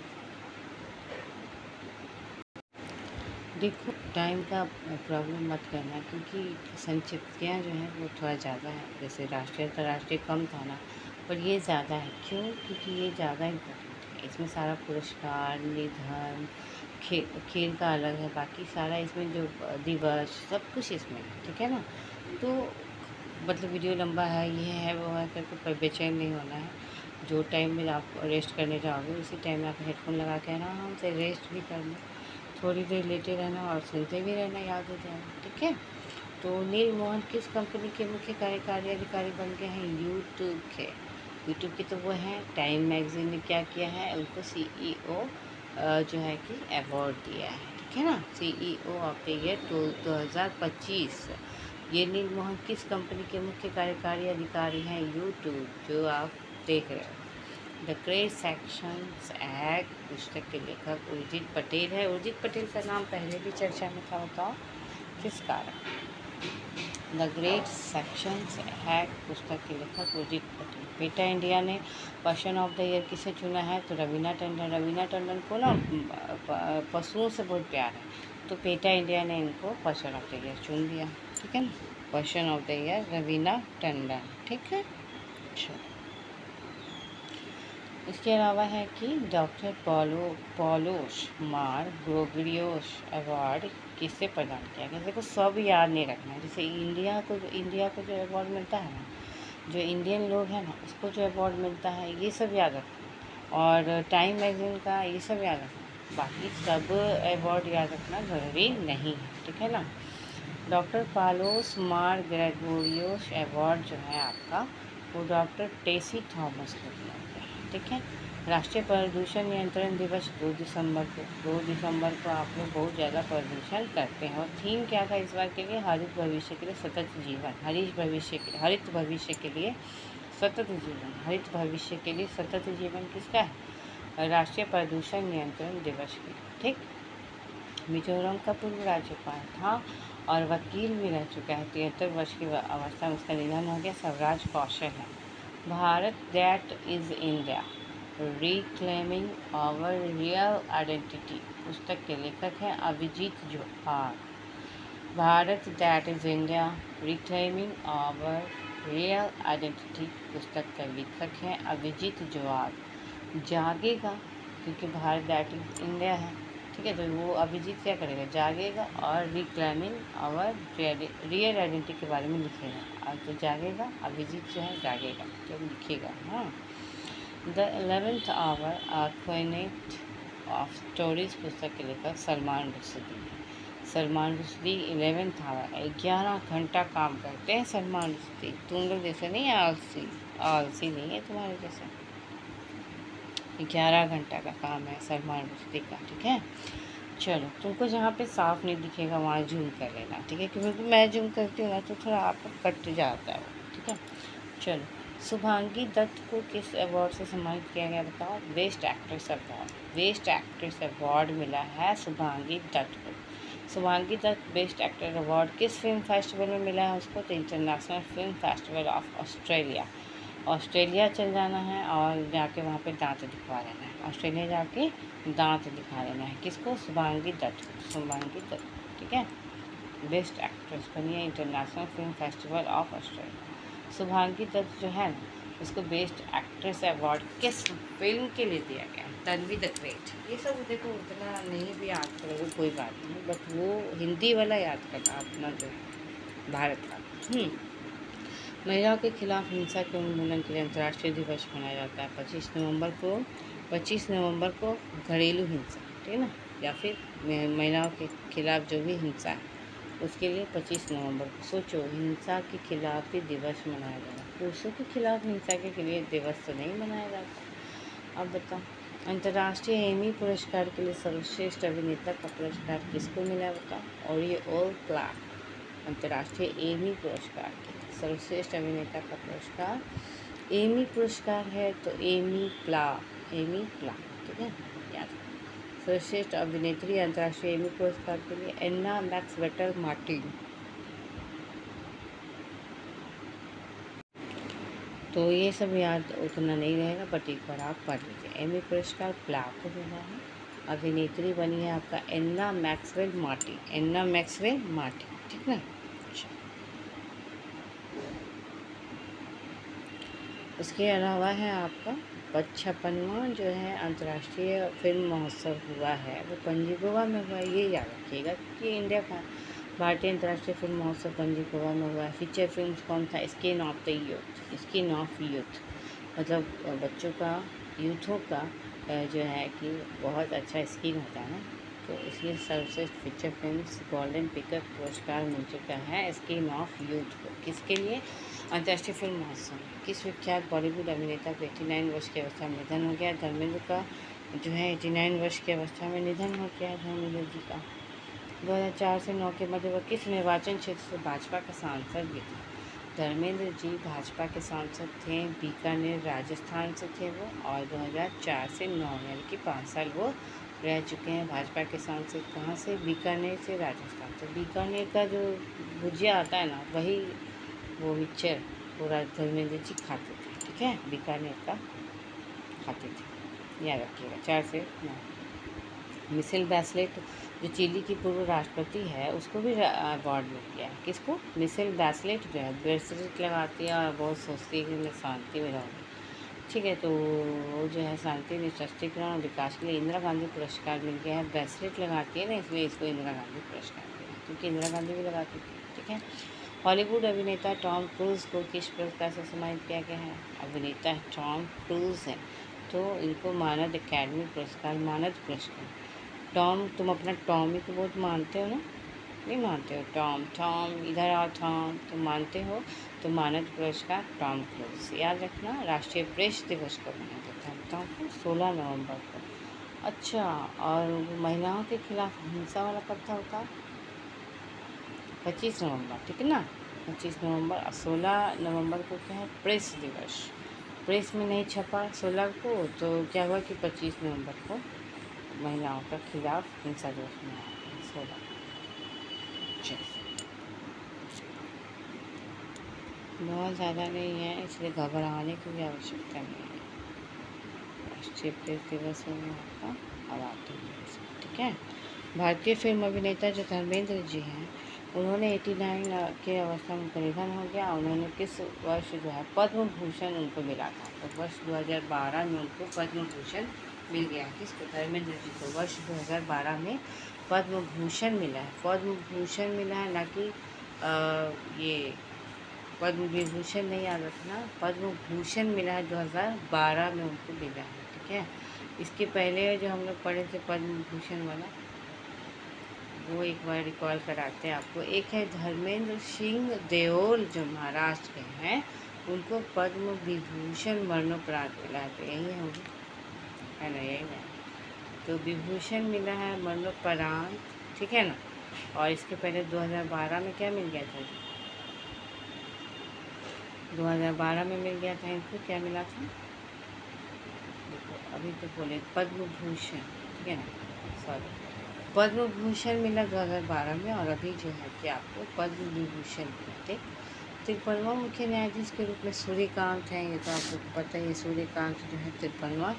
देखो, टाइम का प्रॉब्लम मत करना, क्योंकि संक्षिप्तियाँ जो हैं वो थोड़ा ज़्यादा है। जैसे राष्ट्रीय अंतर्राष्ट्रीय कम था ना, पर ये ज़्यादा है। क्यों? क्योंकि ये ज़्यादा इम्पोर्टेंट है। इसमें सारा पुरस्कार, निधन, खेल का अलग है, बाकी सारा इसमें जो दिवस सब कुछ इसमें है, ठीक है ना। तो मतलब वीडियो लंबा है, ये है वो है करके बेचैन नहीं होना है। जो टाइम में आप रेस्ट करने जाओगे उसी टाइम में आप हेडफोन लगा के आराम से रेस्ट भी करना, थोड़ी देर लेटे रहना और सुनते भी रहना, याद हो जाएगा, ठीक है। तो नील मोहन किस कंपनी के मुख्य कार्यकारी अधिकारी बन गए हैं? यूट्यूब के। यूट्यूब के तो वो हैं। टाइम मैगजीन ने क्या किया है, उनको CEO जो है कि अवार्ड दिया है, ठीक है ना। CEO of the year 2025। ये नील मोहन किस कंपनी के मुख्य कार्यकारी अधिकारी हैं? यूट्यूब, जो आप देख रहे हो। द ग्रेट सेक्शंस एक्ट पुस्तक के लेखक उर्जित पटेल है। उर्जित पटेल का नाम पहले भी चर्चा में था, बताओ किस कारण? द ग्रेट सेक्शंस एक्ट पुस्तक के लेखक उर्जित पटेल। पेटा इंडिया ने पर्सन ऑफ द ईयर किसे चुना है? तो रवीना टंडन। रवीना टंडन को ना पशुओं से बहुत प्यार है, तो पेटा इंडिया ने इनको पर्सन ऑफ द ईयर चुन लिया, ठीक है ना। Person of the year Raveena Tandon, ठीक है। अच्छा, इसके अलावा है कि डॉक्टर पॉलोस मार ग्रोगरियोस अवार्ड किससे प्रदान किया गया? देखो, सब याद नहीं रखना है। जैसे इंडिया को जो अवार्ड मिलता है ना, जो इंडियन लोग हैं ना, उसको जो अवार्ड मिलता है, ये सब याद रखना। और टाइम मैगजीन का ये सब याद रखना, बाकी सब अवार्ड याद रखना ज़रूरी नहीं है, ठीक है ना। डॉक्टर पालोस मार ग्रेगोरियोस अवार्ड जो है आपका, वो डॉक्टर टेसी थॉमस को दिया गया है, ठीक है। राष्ट्रीय प्रदूषण नियंत्रण दिवस 2 दिसंबर को। 2 दिसंबर को आप लोग बहुत ज़्यादा प्रदूषण करते हैं, और थीम क्या था इस बार के लिए? हरित भविष्य के लिए सतत जीवन। हरित भविष्य के लिए सतत जीवन। हरित भविष्य के लिए सतत जीवन किसका है? राष्ट्रीय प्रदूषण नियंत्रण दिवस की, ठीक। मिजोरम का पूर्व राज्यपाल था और वकील भी रह चुका है। 73 वर्ष की अवस्था में उसका निधन हो गया। स्वराज कौशल है। Bharat that is India, reclaiming our real identity पुस्तक के लेखक हैं Abhijit Johar. Bharat that is India, reclaiming our real identity पुस्तक का लेखक हैं अभिजीत जोहार। जागेगा, क्योंकि भारत दैट इज़ इंडिया है, ठीक है, तो वो अभिजीत क्या करेगा? जागेगा और रिक्लाइमिंग आवर रियल आइडेंटिटी के बारे में लिखेगा। और तो जागेगा, अभिजीत जो है जागेगा तो लिखेगा। हाँ, the 11th hour quintet of stories पुस्तक के लेखक सलमान रुश्दी। सलमान रुश्दी 11th आवर 11 घंटा काम करते हैं सलमान रुश्दी। तुम लोग जैसे नहीं, आलसी आलसी नहीं है तुम्हारे जैसे। 11 घंटा का काम है सलमान रुश्दी का, ठीक है। चलो, तुमको जहाँ पे साफ नहीं दिखेगा वहाँ जूम कर लेना, ठीक है, क्योंकि मैं जूम करती हूँ ना तो थोड़ा आपका कट जाता है, ठीक है। चलो, शुभांगी दत्त को किस अवार्ड से सम्मानित किया गया बताओ? Best actress award. Best actress award मिला है शुभांगी दत्त को। Shubhangi Dutt best actor award किस फिल्म फेस्टिवल में मिला है उसको? तो international film festival of Australia. Australia चल जाना है और जाके वहाँ पे दांत दिखवा लेना है। ऑस्ट्रेलिया जाके दांत दिखा लेना है। किसको? शुभांगी दत्त को। शुभांगी दत्त, ठीक है। बेस्ट एक्ट्रेस बनी है international film festival of Australia. Shubhangi Dutt जो है ना, उसको बेस्ट एक्ट्रेस अवार्ड किस फिल्म के लिए दिया गया? Tanvi the great. ये सब देखो उतना नहीं भी याद करोगे कोई बात नहीं, बट वो हिंदी वाला याद करना अपना जो भारत का। महिलाओं के खिलाफ हिंसा के उन्मूलन के लिए अंतर्राष्ट्रीय दिवस मनाया जाता है 25 नवंबर को घरेलू हिंसा, ठीक है ना, या फिर महिलाओं के खिलाफ जो भी हिंसा है उसके लिए 25 नवंबर को। सोचो, हिंसा के खिलाफ भी दिवस मनाया जाएगा। पुरुषों के खिलाफ हिंसा के लिए दिवस तो नहीं मनाया जाता। अब बताओ, अंतर्राष्ट्रीय एमी पुरस्कार के लिए सर्वश्रेष्ठ अभिनेता का पुरस्कार किसको मिला बताओ? और ये ऑल क्लार्क अंतर्राष्ट्रीय एमी पुरस्कार के सर्वश्रेष्ठ अभिनेता का पुरस्कार एमी पुरस्कार है, तो एमी क्लार्क, ठीक है, याद। सर्वश्रेष्ठ अभिनेत्री अंतर्राष्ट्रीय एमी पुरस्कार के लिए एन्ना मैक्सवेटर मार्टिन। तो ये सब याद उतना नहीं रहेगा, बट एक बार आप पढ़ लीजिए। एमी पुरस्कार क्लार्क को मिला है। अभिनेत्री बनी है आपका एन्ना मैक्सवेल मार्टिन, ठीक है। उसके अलावा है आपका 55वां जो है अंतर्राष्ट्रीय फिल्म महोत्सव हुआ है वो पणजी गोवा में हुआ है। ये याद रखिएगा कि इंडिया का भारतीय अंतर्राष्ट्रीय फिल्म महोत्सव पणजी गोवा में हुआ है। फीचर फिल्म कौन था? स्किन ऑफ यूथ, मतलब बच्चों का, यूथों का जो है कि बहुत अच्छा स्किन होता है ना, तो इसलिए सर्वश्रेष्ठ फीचर फिल्म गोल्डन पिकर पुरस्कार मिल चुका है स्किन ऑफ यूथ को। किसके लिए? अंतर्राष्ट्रीय फिल्म महोत्सव में। किस विख्यात बॉलीवुड अभिनेता को 89 वर्ष की अवस्था में निधन हो गया? धर्मेंद्र का जो है 89 वर्ष की अवस्था में निधन हो गया धर्मेंद्र जी का। 2004 से 9 के मध्य वह किस निर्वाचन क्षेत्र से भाजपा का सांसद भी थे? धर्मेंद्र जी भाजपा के सांसद थे, बीकानेर राजस्थान से थे वो, और 2004 से 9 यानी कि 5 साल वो रह चुके हैं भाजपा के सांसद। कहाँ से? बीकानेर से राजस्थान। तो बीकानेर का जो भुजिया आता है ना, वही वो मिक्सचर पूरा धर्मेंद्र जी खाते थे, ठीक है, बीकानेर का खाते थे, याद रखिएगा। 4 से 9। मिशेल बैचलेट जो चिली की पूर्व राष्ट्रपति है उसको भी अवार्ड मिल गया है। किसको? मिशेल बैचलेट जो है ब्रेसलेट लगाती है और बहुत सोचती है कि मैं शांति में रहूँगी, ठीक है, तो वो जो है शांति निष्ठीकरण और विकास के लिए इंदिरा गांधी पुरस्कार मिल गया है। ब्रेसलेट लगाती है ना, इसलिए इसको इंदिरा गांधी पुरस्कार मिला, क्योंकि इंदिरा गांधी भी लगाती थी, ठीक है। हॉलीवुड अभिनेता टॉम क्रूज को किस पुरस्कार से सम्मानित किया गया है? अभिनेता टॉम क्रूज है, तो इनको मानद अकेडमी पुरस्कार, मानद पुरस्कार। टॉम, तुम अपना टॉमी को बहुत मानते हो ना? नहीं मानते हो? टॉम इधर आओ, टॉम तुम मानते हो, तो मानद पुरस्कार टॉम क्रूज। याद रखना। राष्ट्रीय प्रेस दिवस कब मनाया जाता है बताओ? 16 नवंबर को। अच्छा, और महिलाओं के खिलाफ हिंसा वाला कब था होता? 25 नवंबर, ठीक है ना, 25 नवंबर। और 16 नवंबर को क्या है? प्रेस दिवस। प्रेस में नहीं छपा 16 को, तो क्या हुआ कि 25 नवंबर को महिलाओं के खिलाफ हिंसा दिवस मनाया 16। बहुत ज़्यादा नहीं है, इसलिए घबराने की भी आवश्यकता नहीं है। राष्ट्रीय प्रेस दिवस हो गया आपका, अब आते हैं, ठीक है। भारतीय फिल्म अभिनेता जो धर्मेंद्र जी हैं, उन्होंने 89 के अवस्था में उनका निधन हो गया। उन्होंने किस वर्ष जो है पद्म भूषण उनको मिला था? तो वर्ष 2012 में उनको पद्म भूषण मिल गया। किसको? धर्मेंद्र जी को वर्ष 2012 में पद्म भूषण मिला है। पद्म भूषण मिला है, ना कि ये पद्म विभूषण नहीं, याद रखना, पद्म भूषण मिला है 2012 में उनको मिला है, ठीक है। इसके पहले जो हम लोग पढ़े थे पद्म भूषण वाला, वो एक बार रिकॉल कराते हैं आपको। एक है धर्मेंद्र सिंह देओल जो महाराष्ट्र के हैं, उनको पद्म विभूषण मरणोपरांत मिला है, तो यही है ना, यही है। तो विभूषण मिला है मरणोपरांत, ठीक है ना। और इसके पहले 2012 में क्या मिल गया था? 2012 में मिल गया था इनको, क्या मिला था, देखो अभी तो बोले पद्म भूषण, ठीक है ना, सॉरी, पद्म भूषण मिला 2012 में, और अभी जो है कि आपको पद्म विभूषण मिला। ठीक, 53वां मुख्य न्यायाधीश के रूप में सूर्यकांत हैं, ये तो आप लोग को पता ही है, सूर्यकांत जो है 53वां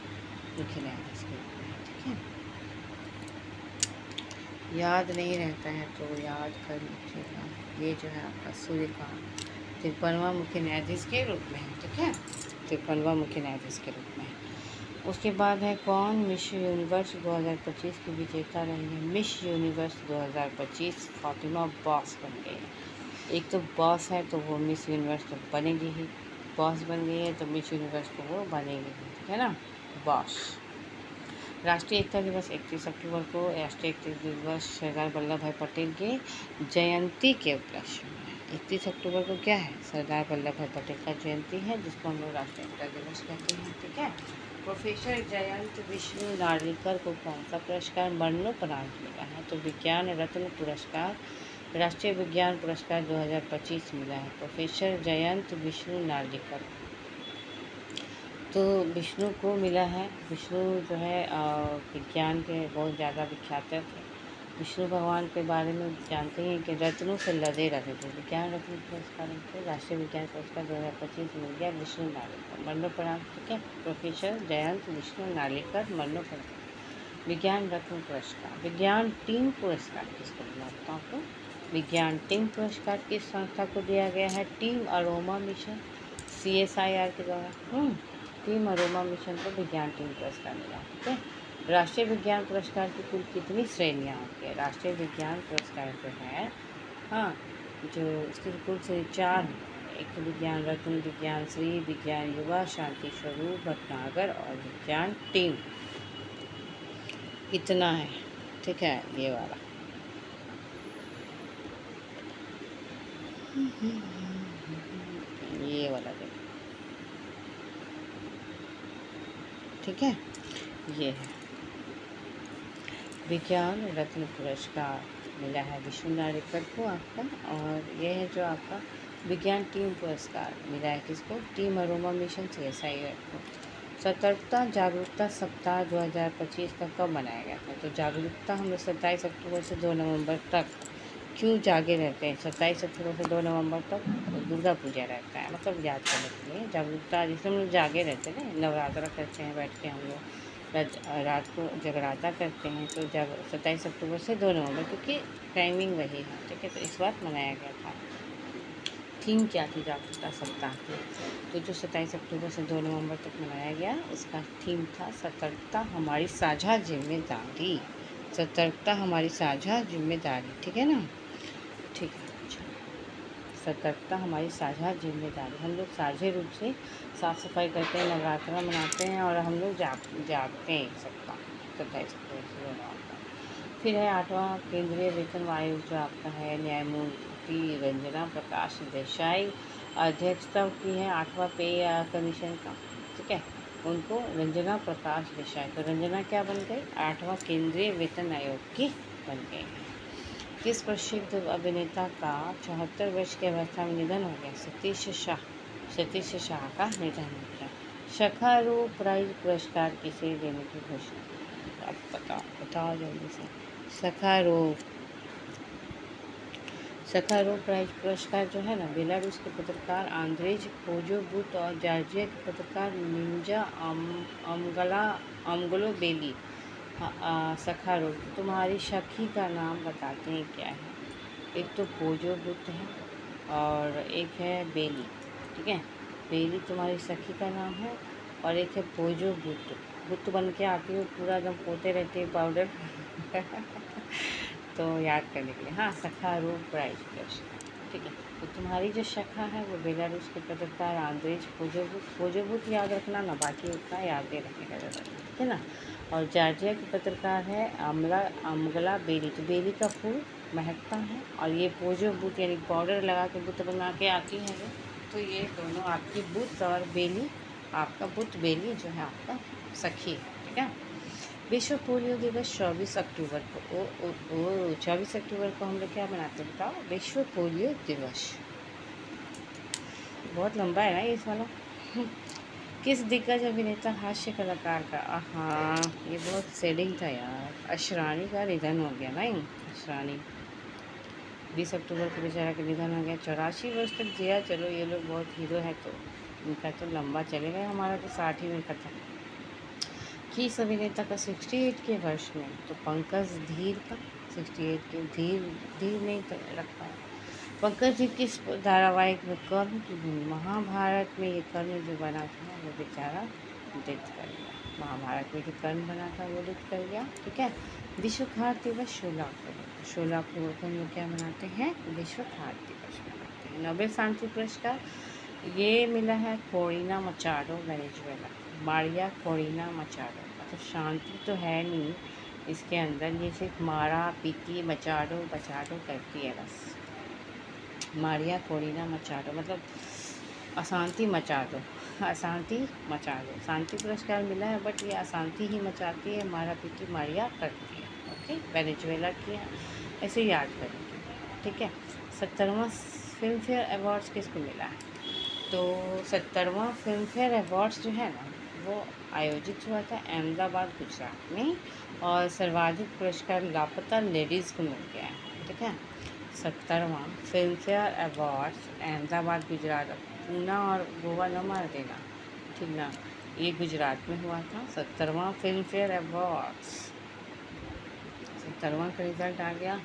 मुख्य न्यायाधीश के रूप में है। ठीक है, याद नहीं रहता है तो याद कर लीजिएगा, ये जो है आपका सूर्यकांत 53वां मुख्य न्यायाधीश के रूप में है। ठीक है, 53वां मुख्य न्यायाधीश के रूप में है। उसके बाद है कौन मिस यूनिवर्स 2025 की विजेता रही है। मिस यूनिवर्स 2025 फातिमा बॉस बन गई है। एक तो बॉस है तो वो मिस यूनिवर्स तो बनेगी ही, बॉस बन गई है तो मिस यूनिवर्स तो वो बनेगी ही, ठीक है ना, बॉस। राष्ट्रीय एकता दिवस 31 अक्टूबर को राष्ट्रीय एकता दिवस सरदार वल्लभ भाई पटेल की जयंती के उपलक्ष्य में 31 अक्टूबर को क्या है, सरदार वल्लभ भाई पटेल का जयंती है, जिसको हम लोग राष्ट्रीय एकता दिवस कहते हैं। ठीक है, प्रोफेसर जयंत विष्णु नार्लिकर को कौन सा पुरस्कार मरणोपरांत मिला है, तो विज्ञान रत्न पुरस्कार, राष्ट्रीय विज्ञान पुरस्कार 2025 मिला है प्रोफेसर जयंत विष्णु नार्लिकर। तो विष्णु को मिला है, विष्णु जो है विज्ञान के बहुत ज़्यादा विख्यात थे। विष्णु भगवान के बारे में जानते हैं कि रत्नों से लदे रहते थे। विज्ञान रत्न पुरस्कार उनको राष्ट्रीय विज्ञान पुरस्कार 2025 मिल गया विष्णु नार्लिकर मरणोपरांत। ठीक है, प्रोफेसर जयंत विष्णु नार्लिकर मरणोपरांत। विज्ञान रत्न पुरस्कार, विज्ञान टीम पुरस्कार किसको मिला बताओ आपको। विज्ञान टीम पुरस्कार किस संस्था को दिया गया है, टीम अरोमा मिशन, CSIR के द्वारा। टीम अरोमा मिशन को विज्ञान टीम पुरस्कार मिला। ठीक है, राष्ट्रीय विज्ञान पुरस्कार की कुल कितनी श्रेणियाँ होती है, राष्ट्रीय विज्ञान पुरस्कार जो है, हाँ, जो इसकी कुल से 4 हैं। एक तो विज्ञान रत्न, विज्ञान श्री, विज्ञान युवा, शांति स्वरूप भटनागर और विज्ञान टीम, इतना है। ठीक है, ये वाला ये वाला देखो, ठीक है, ये है विज्ञान रत्न पुरस्कार मिला है विष्णु नार्लिकर को आपका। और ये है जो आपका विज्ञान टीम पुरस्कार मिला है किसको, टीम अरोमा मिशन CSIR को। सतर्कता जागरूकता सप्ताह 2025 का कब मनाया गया था, तो जागरूकता हम लोग 27 अक्टूबर से 2 नवंबर तक क्यों जागे रहते हैं, 27 अक्टूबर से 2 नवंबर तक दुर्गा पूजा रहता है, मतलब याद करने के लिए जागरूकता, जिससे हम लोग जागे रहते हैं ना, नवरात्रा करते हैं बैठ के हम लोग, रात को जगराता करते हैं, तो 27 अक्टूबर से 2 नवंबर, क्योंकि टाइमिंग वही है। ठीक है, तो इस बार मनाया गया था। थीम क्या थी जागरूकता सप्ताह की, तो जो 27 अक्टूबर से 2 नवंबर तक मनाया गया उसका थीम था सतर्कता हमारी साझा जिम्मेदारी, सतर्कता हमारी साझा जिम्मेदारी। ठीक है ना, ठीक है, अच्छा, सतर्कता हमारी साझा जिम्मेदारी, हम लोग साझे रूप से साफ़ सफाई करते हैं, नवरात्रा मनाते हैं और हम लोग जागते हैं सबका 27 अक्टूबर से 2 नवंबर। फिर है 8वां केंद्रीय वेतन आयोग जो आपका है, न्यायमूर्ति रंजना प्रकाश देसाई अध्यक्षता की है 8वां पे कमीशन का। ठीक है, उनको रंजना प्रकाश देसाई, तो रंजना क्या बन गई, 8वां केंद्रीय वेतन आयोग की बन गई है। किस प्रसिद्ध अभिनेता का 74 वर्ष की अवस्था में निधन हो गया, सतीश शाह का निधन हो गया। शखारोव प्राइज पुरस्कार किसे देने की घोषणा, अब बताओ जल्दी से। सखारोव प्राइज पुरस्कार जो है ना, बेलारूस के पत्रकार आंद्रेज कोजोबुत और जॉर्जिया के पत्रकार निंजा अमगलोबेली। सखारोव, तुम्हारी सखी का नाम बताते हैं क्या है, एक तो कोजोबुत है और एक है बेली। ठीक है, बेली तुम्हारी सखी का नाम है और एक है पोजो बुत, बुत बन के आती है, पूरा एकदम पोते रहते हैं पाउडर तो याद करने के लिए, हाँ, सखारोव प्राइज पुरस्कार। ठीक है, तो तुम्हारी जो शाखा है वो बेलारूस के पत्रकार आंद्रेज कोजोबुत याद रखना ना, बाकी उतना याद नहीं रखने का ज़रूरत है। ठीक है ना, और जॉर्जिया की पत्रकार है अमगला बेली, तो बेली का फूल महकता है, और ये पोजोबुत यानी पाउडर लगा के बुत बना के आती है ये, तो ये दोनों आपकी बुत और बेली, आपका बुत बेली जो है आपका सखी है। ठीक है, विश्व पोलियो दिवस 24 अक्टूबर को 24 अक्टूबर को हम लोग क्या मनाते हैं बताओ, विश्व पोलियो दिवस। बहुत लंबा है ना ये इस वाला। किस दिग्गज अभिनेता हास्य कलाकार का, हाँ ये बहुत सेडिंग था यार, अशरानी का निधन हो गया भाई। अशरानी 20 अक्टूबर को बेचारा का निधन हो गया, 84 वर्ष तक जिया। चलो ये लोग बहुत हीरो है तो इनका तो लंबा चलेगा, हमारा तो 60 ही में खत्म। किस अभिनेता का 68 के वर्ष में, तो पंकज धीर का 68 के, धीर धीर नहीं तो रख पाया। पंकज धीर किस धारावाहिक में, कर्ण की भूमि, महाभारत में ये कर्ण जो बना था वो बेचारा डेथ कर गया। महाभारत में जो कर्ण बना था वो डेथ कर गया। ठीक है। विश्व खाद्य दिवस 16 अक्टूबर, 16 अक्टूबर को हम लोग क्या मनाते हैं, विश्व खाद्य दिवस मनाते हैं। नोबेल शांति पुरस्कार ये मिला है Corina Machado, Venezuela. Maria Corina Machado, मतलब शांति तो है नहीं इसके अंदर, ये सिर्फ मारा पीटी मचाडो बचाडो करती है बस। मारिया कोरिना मचाडो मतलब अशांति मचा दो, अशांति मचा दो। शांति पुरस्कार मिला है बट ये अशांति ही मचाती है, मारा पीटी मारिया करती है। ओके, वेनेजुएला की है, ऐसे याद करेंगे। ठीक है। 70वां फिल्म फेयर अवार्ड्स किसको मिला है, तो 70वां फिल्म फेयर अवार्ड्स जो है ना वो आयोजित हुआ था अहमदाबाद गुजरात में, और सर्वाधिक पुरस्कार लापता लेडीज़ को मिल गया है। ठीक है। 70वां Filmfare awards Ahmedabad Gujarat, Poona और गोवा न मार देना, ठीक ना, ये गुजरात में हुआ था। 70वां फिल्म फेयर अवार्ड्स, 70वां का रिजल्ट आ गया।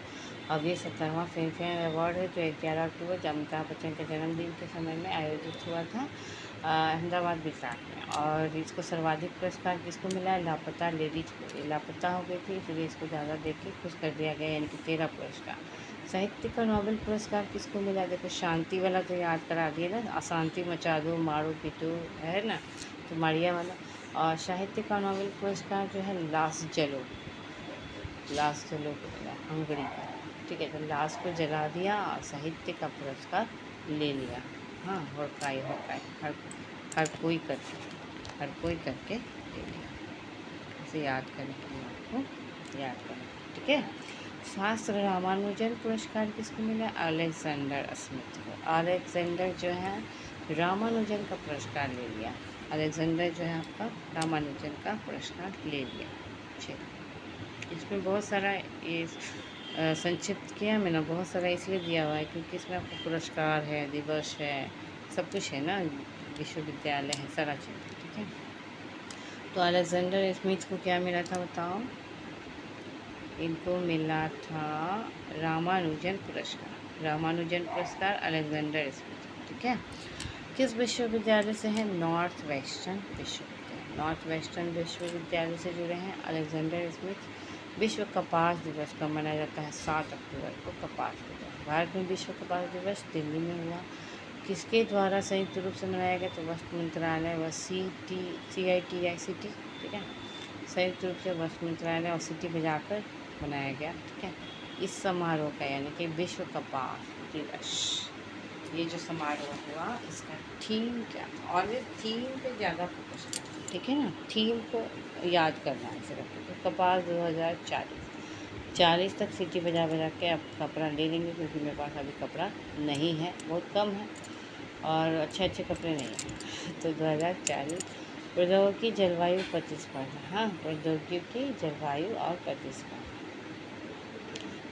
अब ये 70वां फिल्म फेयर अवार्ड है जो 11 अक्टूबर अमिताभ बच्चन के जन्मदिन के समय में आयोजित हुआ था अहमदाबाद गुजरात में। और इसको सर्वाधिक पुरस्कार किसको मिला है, लापता लेडीज को। ये लापता हो गई थी इसलिए इसको ज़्यादा देख के खुश कर दिया गया, यानी कि 13 पुरस्कार। साहित्य का नोबेल पुरस्कार किसको मिला, देखो शांति वाला तो याद करा दिए ना, अशांति मचा दो मारो पीटो है ना, तो मारिया वाला। और साहित्य का नोबेल पुरस्कार जो है लाश जलो, लाश जलो को मिला, हंगरी का। ठीक है, तो लाश को जला दिया और साहित्य का पुरस्कार ले लिया। हाँ, होकाई होकाई हर कोई करके, हर कोई करके ले लिया। इसे याद करके आपको याद करना। ठीक है। शास्त्र रामानुजन पुरस्कार किसको मिला, अलेक्जेंडर स्मिथ को। अलेक्जेंडर जो है रामानुजन का पुरस्कार ले लिया, अलेक्जेंडर जो है आपका रामानुजन का पुरस्कार ले लिया। चलिए, इसमें बहुत सारा ये संक्षिप्त किया मैंने, बहुत सारा इसलिए दिया हुआ है क्योंकि इसमें आपको पुरस्कार है, दिवस है, सब कुछ है ना, विश्वविद्यालय है, सारा चीज़। ठीक है। तो अलेक्जेंडर स्मिथ को क्या मिला था बताओ, इनको मिला था रामानुजन पुरस्कार, रामानुजन पुरस्कार अलेक्जेंडर स्मिथ। ठीक है। किस विश्वविद्यालय से है, नॉर्थ वेस्टर्न विश्वविद्यालय, नॉर्थ वेस्टर्न विश्वविद्यालय से जुड़े हैं अलेक्जेंडर स्मिथ। विश्व कपास दिवस कब मनाया जाता है, 7 अक्टूबर को कपास दिवस। भारत में विश्व कपास दिवस दिल्ली में हुआ, किसके द्वारा संयुक्त रूप से मनाया गया, तो वस्त्र मंत्रालय व CITICT। ठीक है, संयुक्त रूप से वस्त्र मंत्रालय और सिटी बजाकर मनाया गया। ठीक है। इस समारोह का यानी कि विश्व कपास दिवस, ये जो समारोह हुआ इसका थीम क्या था, और ये थीम पे ज़्यादा फोकस किया। ठीक है ना, थीम को याद करना है सिर्फ। तो कपास 2040 तक सिटी बजा बजा के आप कपड़ा ले लेंगे, क्योंकि मेरे पास अभी कपड़ा नहीं है, बहुत कम है और अच्छे अच्छे कपड़े नहीं हैं। तो 2040 प्रौद्योगिकी जलवायु प्रतिस्पर्धा, हाँ प्रौद्योगिकी जलवायु और प्रतिस्पर्धा।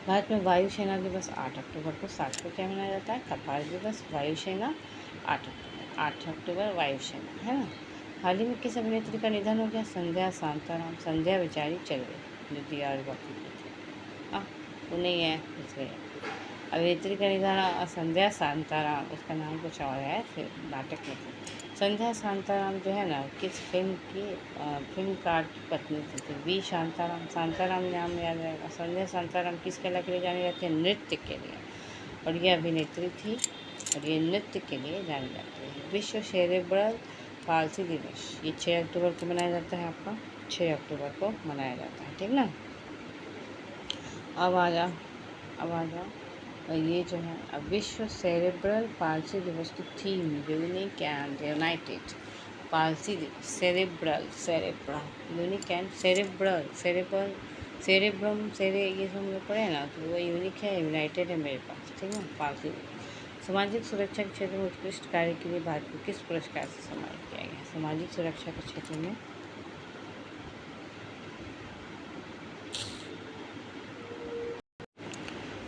भारत में वायुसेना दिवस 8 अक्टूबर को, 7 को क्या मनाया जाता है, कपास दिवस। वायुसेना 8 अक्टूबर वायुसेना है ना। हाल ही में किस अभिनेत्री का निधन हो गया, संध्या शांताराम। संध्या बेचारी चल गई जो दिया और बाकी हाँ वो नहीं है इसलिए। अभिनेत्री का निधन संध्या शांताराम, उसका नाम कुछ और है, फिर नाटक में थी। संध्या शांताराम जो है ना किस फिल्म की फिल्मकार की पत्नी थी, वी शांताराम। शांताराम नाम याद रहेगा। संध्या शांताराम किस कला के लिए जानी जाती है, नृत्य के लिए, और ये अभिनेत्री थी और ये नृत्य के लिए जानी जाती है। विश्व सेरेब्रल पाल्सी दिवस ये 6 अक्टूबर को मनाया जाता है, आपका 6 अक्टूबर को मनाया जाता है। ठीक ना, अब आ जाओ, अब आ जाओ। और ये जो है अब विश्व सेरेब्रल पाल्सी दिवस की theme unique and united palsy दिवस, cerebral cerebral unique and cerebral cerebral cerebrum सेरे ये सब हम लोग पढ़े ना, तो वो यूनिक है, यूनाइटेड है मेरे पास। ठीक है, पाल्सी सामाजिक सुरक्षा के क्षेत्र में उत्कृष्ट कार्य के लिए भारत को किस पुरस्कार से सम्मानित किया गया? सामाजिक सुरक्षा के क्षेत्र में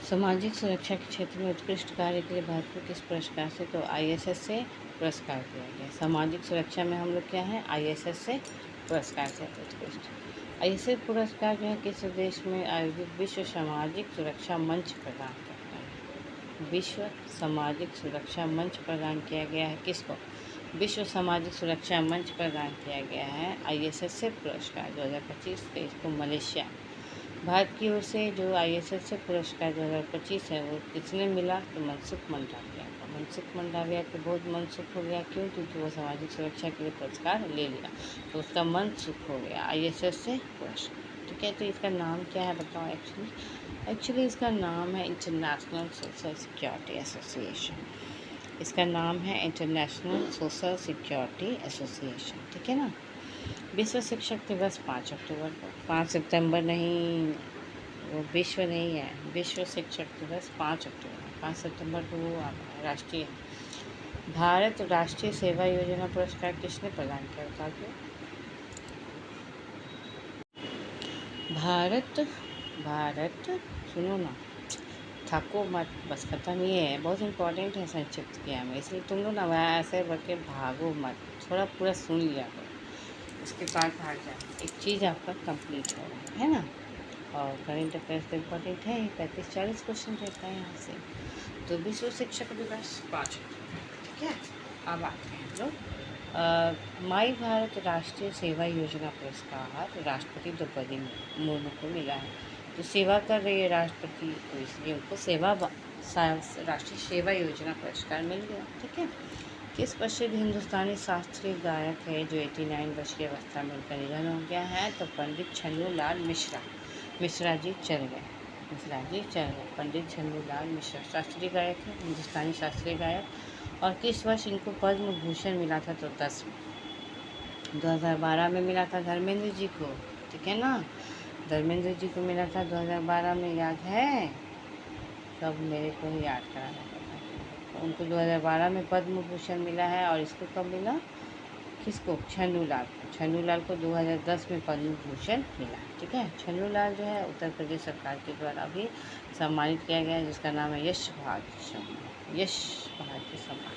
सामाजिक सुरक्षा के क्षेत्र में उत्कृष्ट कार्य के लिए भारत को किस पुरस्कार से? तो ISS से पुरस्कार दिया गया। सामाजिक सुरक्षा में हम लोग क्या है, ISS से पुरस्कार से उत्कृष्ट। ISS पुरस्कार जो है किस देश में आयोजित विश्व सामाजिक सुरक्षा मंच प्रदान करता है? विश्व सामाजिक सुरक्षा मंच प्रदान किया गया है किसको? विश्व सामाजिक सुरक्षा मंच प्रदान किया गया है ISS से पुरस्कार 2025 से इसको मलेशिया। भारत की ओर से जो ISS से पुरस्कार 2025 है वो किसने मिला? तो मनसुख मंडाविया को। मनसुख मंडाविया को बहुत मन सुख हो गया, क्यों? क्योंकि वो सामाजिक सुरक्षा के लिए पुरस्कार ले लिया तो उसका मन सुख हो गया ISS से पुरस्कार। ठीक है, तो इसका नाम क्या है बताओ? एक्चुअली इसका नाम है इंटरनेशनल सोशल सिक्योरिटी एसोसिएशन। इसका नाम है इंटरनेशनल सोशल सिक्योरिटी एसोसिएशन। ठीक है ना। विश्व शिक्षक दिवस 5 अक्टूबर को, 5 सितंबर नहीं, वो विश्व नहीं है, विश्व शिक्षक दिवस 5 अक्टूबर, 5 सितंबर को वो राष्ट्रीय। भारत राष्ट्रीय सेवा योजना पुरस्कार किसने प्रदान किया बता दो? भारत सुनो ना, थको मत, बस खत्म। ये है बहुत इंपॉर्टेंट है, संक्षिप्त किया मैं, इसलिए तुम लोग ना वहाँ ऐसे बढ़ के भागो मत, थोड़ा पूरा सुन लिया करो, उसके बाद भाग जाए। एक चीज़ आपका कंप्लीट हो रहा है ना। और करेंट अफेयर्स तो इम्पोर्टेंट है, 35-40 क्वेश्चन रहता है यहाँ से। तो विश्व शिक्षक दिवस 5 अक्टूबर। ठीक है, अब आते हैं लोग। माई भारत राष्ट्रीय सेवा योजना पुरस्कार राष्ट्रपति द्रौपदी मुर्मू को मिला है। तो सेवा कर रही है राष्ट्रपति, तो इसलिए उनको राष्ट्रीय सेवा योजना पुरस्कार मिल गया। ठीक है। किस प्रसिद्ध हिंदुस्तानी शास्त्रीय गायक है जो 89 वर्ष की अवस्था में उनका निधन हो गया है? तो पंडित छन्नूलाल मिश्रा जी चल गए। पंडित छन्नूलाल मिश्रा शास्त्रीय गायक है, हिंदुस्तानी शास्त्रीय गायक। और किस वर्ष इनको पद्म भूषण मिला था? तो 2012 में मिला था धर्मेंद्र जी को। ठीक है ना, धर्मेंद्र जी को मिला था 2012 में, याद है? सब मेरे को ही याद कराना पड़ता है। उनको 2012 में पद्म भूषण मिला है। और इसको कब मिला? किसको? छन्नूलाल को 2010 में पद्म भूषण मिला। ठीक है, छन्नूलाल जो है उत्तर प्रदेश सरकार के द्वारा भी सम्मानित किया गया है, जिसका नाम है यश भारती सम्मान।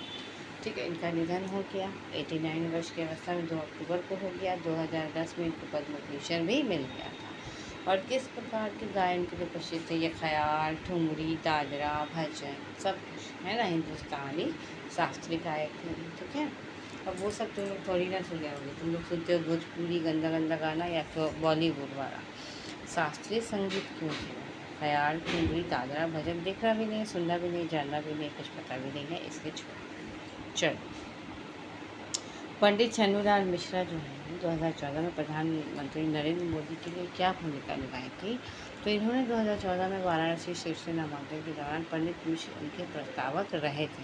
ठीक है, इनका निधन हो गया 89 वर्ष की अवस्था में, 2 अक्टूबर को हो गया। 2010 में इनको पद्म भूषण भी मिल गया था। और किस प्रकार के गायन के लिए प्रसिद्ध है? ये ख्याल, ठुमरी, दादरा, भजन, सब कुछ है ना, हिंदुस्तानी शास्त्रीय गायक थे। ठीक है, अब वो सब तुम लोग थोड़ी ना सुने होंगे, तुम लोग सुनते हो भोजपुरी गंदा गंदा गाना या फिर बॉलीवुड वाला। शास्त्रीय संगीत क्यों सुना? ख्याल, ठुमरी, दादरा, भजन देखना भी नहीं, सुनना भी नहीं, जानना भी नहीं, कुछ पता भी नहीं है, इसलिए छोड़। चलो, पंडित छन्नूलाल मिश्रा जो है 2014 में प्रधानमंत्री नरेंद्र मोदी के लिए क्या भूमिका निभाई थी? तो इन्होंने 2014 में वाराणसी सीट से नामांकन के दौरान पंडित मिश्र उनके प्रस्तावक रहे थे,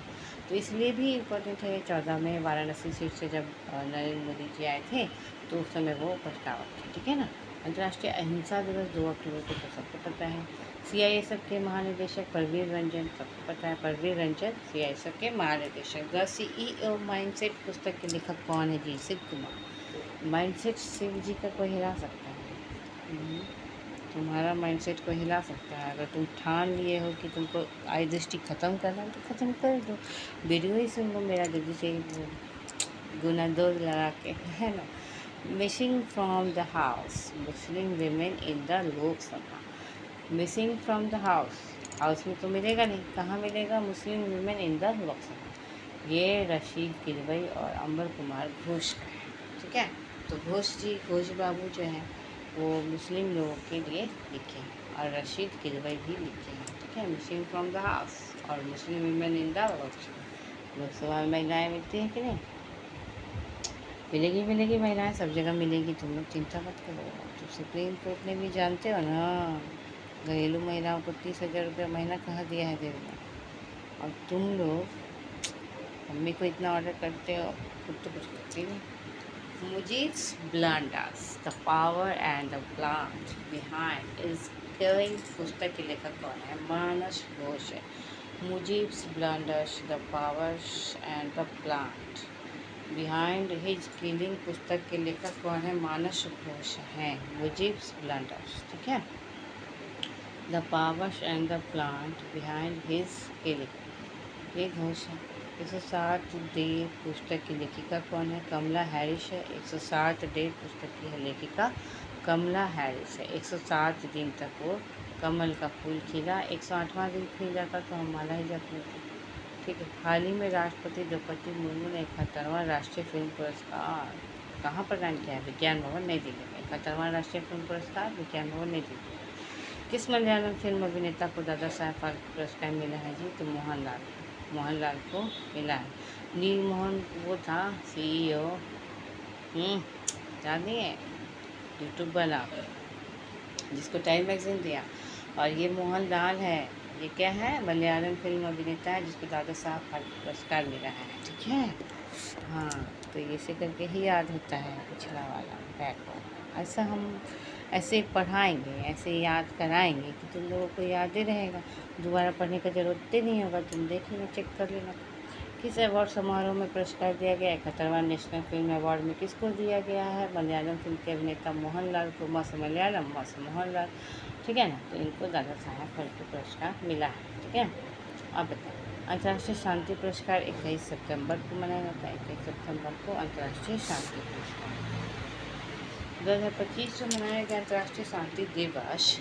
तो इसलिए भी इम्पोर्टेंट है। 14 में वाराणसी सीट से जब नरेंद्र मोदी जी आए थे तो उस समय वो प्रस्तावक थे। ठीक है ना। अंतर्राष्ट्रीय अहिंसा दिवस 2 अक्टूबर को तो सबको पता है। CISF के महानिदेशक परवीर रंजन, सबको पता है, परवीर रंजन CISF के महानिदेशक। द CEO माइंडसेट पुस्तक के लेखक कौन है जी? शिव कुमार। माइंडसेट शिव जी का कोई हिला सकता है? तुम्हारा माइंडसेट को हिला सकता है। अगर तुम ठान लिए हो कि तुमको आई दृष्टि ख़त्म करना है तो ख़त्म कर दो, वीडियो ही सुन लो मेरा दीदी से गुना दो लगा के, है ना। Missing from the house, Muslim women in the Lok Sabha. Missing from the house में तो मिलेगा नहीं, कहाँ मिलेगा? मुस्लिम वीमेन इन द लोकसभा। ये रशीद किदवई और अंबर कुमार घोष का है। ठीक है, तो घोष बाबू जो है वो मुस्लिम लोगों के लिए लिखे हैं और रशीद किदवई भी लिखे हैं। ठीक है, मिसिंग फ्रॉम द हाउस और मुस्लिम वीमेन इन द लोकसभा में महिलाएँ मिलती हैं कि नहीं? मिलेगी महिलाएं सब जगह मिलेगी, तुम लोग चिंता मत करो। तो सुप्रीम कोर्ट ने भी, जानते हो ना, घरेलू महिलाओं को 30,000 रुपये महीना कहाँ दिया है देना। और तुम लोग मम्मी को इतना ऑर्डर करते हो, खुद तो कुछ करती नहीं। Mujib's blunders, the power and the plant behind his killing पुस्तक के लेखक कौन है? मानस घोष है। Mujib's blunders the powers and the plant behind his killing पुस्तक के लेखक कौन है? मानस घोष हैं। मुजीब्स ब्लंडर्स, ठीक है। The powers and the plant behind his killing, ये घोष है। 160 डे पुस्तक की लेखिका कौन है? कमला हैरिस है। 160 डे पुस्तक की लेखिका कमला हैरिस है। 160 दिन तक वो कमल का फूल खिला। 108वां दिन खिल जाता तो हम माला ही जप लेते, ठीक है। हाल ही में राष्ट्रपति द्रौपदी मुर्मू ने 71वां राष्ट्रीय फिल्म पुरस्कार कहाँ प्रदान किया है? विज्ञान भवन नई दिल्ली में। 71वां राष्ट्रीय फिल्म पुरस्कार विज्ञान भवन नई दिल्ली। किस मलयालम फिल्म अभिनेता को दादा साहेब फाल्के पुरस्कार मिला है जी? तो मोहनलाल को मिला है। नील मोहन वो था CEO, जानिए, यूट्यूब बना जिसको टाइम मैगजीन दिया। और ये मोहनलाल है, ये क्या है? मलयालम फिल्म अभिनेता है जिसको दादा साहब फाल्के पुरस्कार मिला है, ठीक है। हाँ, तो ये से करके ही याद होता है पिछला वाला बैक वाला। ऐसा हम ऐसे पढ़ाएंगे, ऐसे याद कराएंगे कि तुम लोगों को याद ही रहेगा, दोबारा पढ़ने का ज़रूरत ही नहीं होगा। तुम देख लेना, चेक कर लेना। किस अवार्ड समारोह में पुरस्कार दिया गया? 71वां नेशनल फिल्म अवार्ड में किसको दिया गया है? मलयालम फिल्म के अभिनेता मोहनलाल को। मस मलयालम मस मोहनलाल, ठीक है ना। तो इनको दादा साहब फाल्के पुरस्कार मिला है, ठीक है। अब बताओ, अंतर्राष्ट्रीय शांति पुरस्कार 21 सितंबर को मनाया जाता है। 21 सितंबर को अंतर्राष्ट्रीय शांति पुरस्कार 2025 जो मनाया गया अंतर्राष्ट्रीय शांति दिवस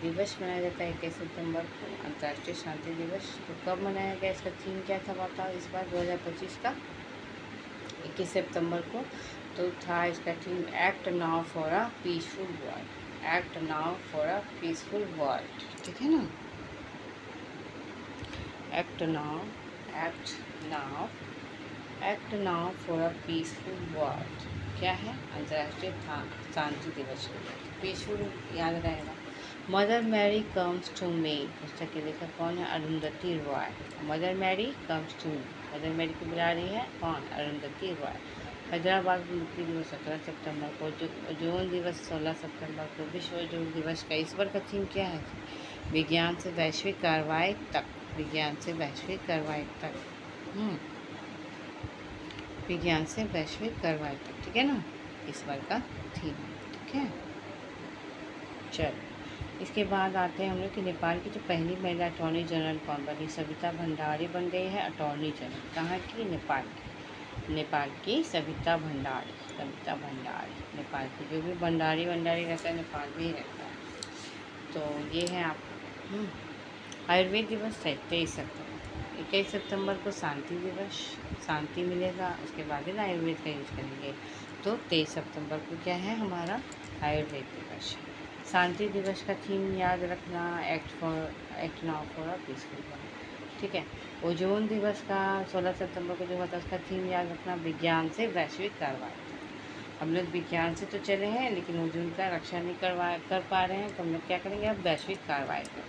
दिवस मनाया जाता है 21 सितंबर को अंतर्राष्ट्रीय शांति दिवस। तो कब मनाया गया, इसका थीम क्या था बताओ इस बार 2025 का? 21 सितंबर को तो था इसका theme act now for a peaceful world. Act now for a peaceful world, ठीक है ना। Act now now for a peaceful world क्या है? अंतर्राष्ट्रीय शांति दिवस के लिए पीसफुल याद रहेगा। Mother Mary comes to me पुस्तक के लेखक कौन है? Arundhati Roy. Mother Mary comes to me, Mother Mary को बुला रही है कौन? अरुंधति रॉय। हैदराबाद मुक्ति दिवस 17 सितंबर को। ओजोन दिवस 16 सितंबर को। विश्व ओजोन दिवस का इस बार का थीम क्या है? विज्ञान से वैश्विक कार्रवाई तक। विज्ञान से वैश्विक कार्रवाई तक, विज्ञान से वैश्विक कार्रवाई तक, ठीक है ना, इस बार का थीम, ठीक है। चलो, इसके बाद आते हैं हम लोग कि नेपाल की जो पहली महिला अटॉर्नी जनरल कौन बनी? सविता भंडारी बन गई है अटॉर्नी जनरल। कहाँ की? नेपाल की। नेपाल की सविता भंडारी, सविता भंडारी नेपाल की। जो भी भंडारी रहता है नेपाल में ही रहता है। तो ये है आप आयुर्वेद दिवस है 23 सितंबर। 21 सितंबर को शांति दिवस, शांति मिलेगा, उसके बाद ही ना आयुर्वेद का यूज करेंगे। तो 23 सितंबर को क्या है हमारा? आयुर्वेद दिवस। शांति दिवस का थीम याद रखना, act now for a peaceful world, ठीक है। ओजोन दिवस का 16 सितंबर को जो हुआ था उसका थीम याद रखना, विज्ञान से वैश्विक कार्रवाई। हम लोग विज्ञान से तो चले हैं लेकिन ओजोन का रक्षा नहीं कर पा रहे हैं, तो हम लोग क्या करेंगे? अब वैश्विक कार्रवाई करें,